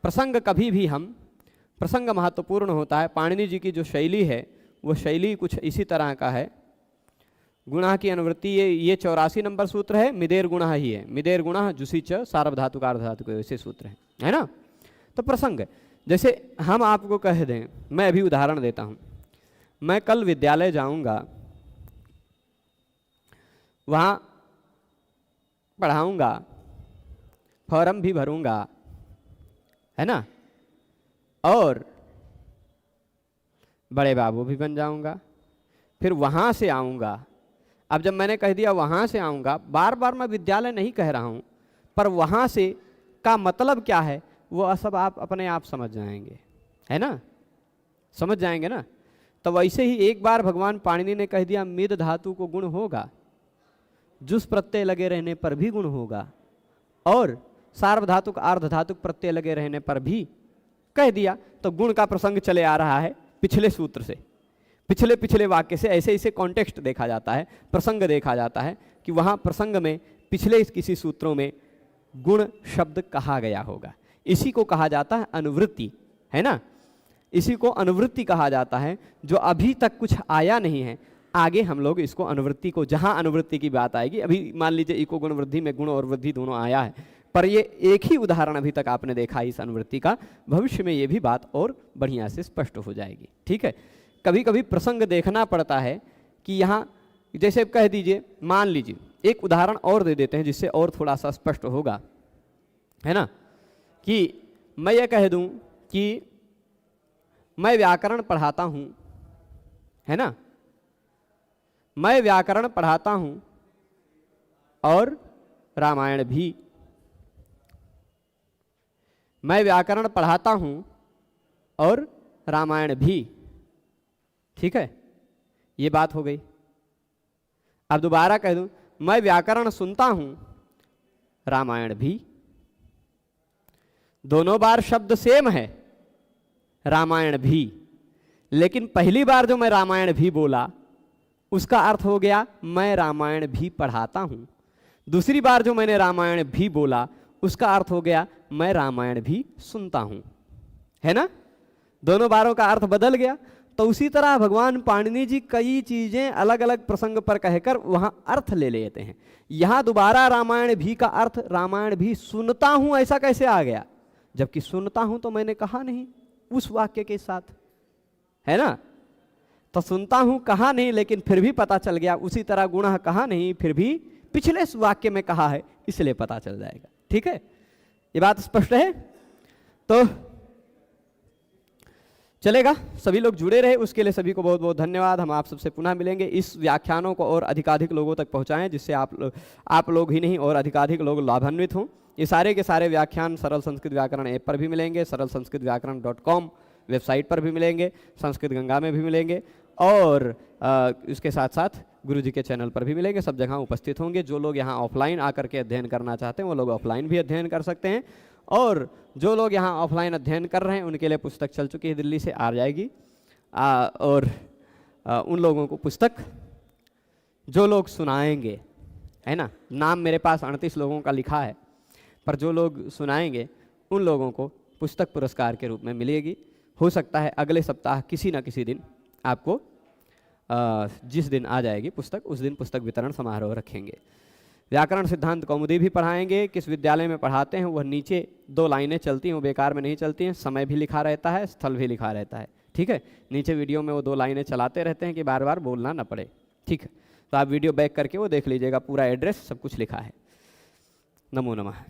प्रसंग कभी भी हम, प्रसंग महत्वपूर्ण होता है। पाणिनि जी की जो शैली है वो शैली कुछ इसी तरह का है। गुणः की अनुवृत्ति ये 84 नंबर सूत्र है, मिदेर गुणः ही है, मिदेर गुणः जुषिच सार्वधातु का अर्ध धातु को ऐसे सूत्र है ना। तो प्रसंग जैसे हम आपको कह दें, मैं अभी उदाहरण देता हूँ, मैं कल विद्यालय जाऊँगा, वहाँ पढ़ाऊँगा, फॉर्म भी भरूँगा, है ना, और बड़े बाबू भी बन जाऊँगा, फिर वहाँ से आऊँगा। अब जब मैंने कह दिया वहाँ से आऊँगा, बार बार मैं विद्यालय नहीं कह रहा हूँ, पर वहाँ से का मतलब क्या है वो सब आप अपने आप समझ जाएंगे, है ना, समझ जाएंगे ना। तो वैसे ही एक बार भगवान पाणिनि ने कह दिया मिद धातु को गुण होगा, जुस प्रत्यय लगे रहने पर भी गुण होगा, और सार्वधातुक अर्ध धातुक प्रत्यय लगे रहने पर भी कह दिया, तो गुण का प्रसंग चले आ रहा है पिछले सूत्र से, पिछले वाक्य से। ऐसे ऐसे कॉन्टेक्स्ट देखा जाता है, प्रसंग देखा जाता है कि वहाँ प्रसंग में पिछले किसी सूत्रों में गुण शब्द कहा गया होगा। इसी को कहा जाता है अनुवृत्ति, है ना, इसी को अनुवृत्ति कहा जाता है। जो अभी तक कुछ आया नहीं है, आगे हम लोग इसको अनुवृत्ति को, जहाँ अनुवृत्ति की बात आएगी, अभी मान लीजिए इको गुण वृद्धि में गुण और वृद्धि दोनों आया है, पर ये एक ही उदाहरण अभी तक आपने देखा इस अनुवृत्ति का, भविष्य में ये भी बात और बढ़िया से स्पष्ट हो जाएगी, ठीक है। कभी कभी प्रसंग देखना पड़ता है कि यहाँ जैसे कह दीजिए, मान लीजिए एक उदाहरण और दे देते हैं जिससे और थोड़ा सा स्पष्ट होगा, है ना, कि मैं ये कह दूं कि मैं व्याकरण पढ़ाता हूँ, है ना, मैं व्याकरण पढ़ाता हूँ और रामायण भी, मैं व्याकरण पढ़ाता हूँ और रामायण भी, ठीक है, ये बात हो गई। अब दोबारा कह दूं, मैं व्याकरण सुनता हूं रामायण भी, दोनों बार शब्द सेम है, रामायण भी, लेकिन पहली बार जो मैं रामायण भी बोला उसका अर्थ हो गया मैं रामायण भी पढ़ाता हूं, दूसरी बार जो मैंने रामायण भी बोला उसका अर्थ हो गया मैं रामायण भी सुनता हूं, है ना, दोनों बारों का अर्थ बदल गया। तो उसी तरह भगवान पाणिनि जी कई चीजें अलग अलग प्रसंग पर कहकर वहां अर्थ ले लेते हैं। यहां दोबारा रामायण भी का अर्थ रामायण भी सुनता हूं ऐसा कैसे आ गया, जबकि सुनता हूं तो मैंने कहा नहीं उस वाक्य के साथ, है ना। तो सुनता हूं कहा नहीं लेकिन फिर भी पता चल गया, उसी तरह गुणः कहा नहीं फिर भी पिछले वाक्य में कहा है इसलिए पता चल जाएगा। ठीक है, ये बात स्पष्ट है? तो चलेगा, सभी लोग जुड़े रहे उसके लिए सभी को बहुत बहुत धन्यवाद। हम आप सबसे पुनः मिलेंगे। इस व्याख्यानों को और अधिकाधिक लोगों तक पहुंचाएं जिससे आप लोग ही नहीं और अधिकाधिक लोग लाभान्वित हों। ये सारे के सारे व्याख्यान सरल संस्कृत व्याकरण ऐप पर भी मिलेंगे, सरल संस्कृत व्याकरण.com वेबसाइट पर भी मिलेंगे, संस्कृत गंगा में भी मिलेंगे और इसके साथ साथ गुरु जी के चैनल पर भी मिलेंगे। सब जगह उपस्थित होंगे। जो लोग यहाँ ऑफलाइन आकर के अध्ययन करना चाहते हैं वो लोग ऑफलाइन भी अध्ययन कर सकते हैं और जो लोग यहाँ ऑफलाइन अध्ययन कर रहे हैं उनके लिए पुस्तक चल चुकी है, दिल्ली से आ जाएगी। और उन लोगों को पुस्तक जो लोग सुनाएंगे, है ना, नाम मेरे पास 38 लोगों का लिखा है, पर जो लोग सुनाएंगे उन लोगों को पुस्तक पुरस्कार के रूप में मिलेगी। हो सकता है अगले सप्ताह किसी न किसी दिन आपको जिस दिन आ जाएगी पुस्तक उस दिन पुस्तक वितरण समारोह रखेंगे। व्याकरण सिद्धांत कौमुदी भी पढ़ाएंगे। किस विद्यालय में पढ़ाते हैं वह नीचे 2 लाइनें चलती हैं, वो बेकार में नहीं चलती हैं। समय भी लिखा रहता है, स्थल भी लिखा रहता है। ठीक है, नीचे वीडियो में वो 2 लाइनें चलाते रहते हैं कि बार बार बोलना ना पड़े। ठीक है, तो आप वीडियो बैक करके वो देख लीजिएगा, पूरा एड्रेस सब कुछ लिखा है। नमो नमः।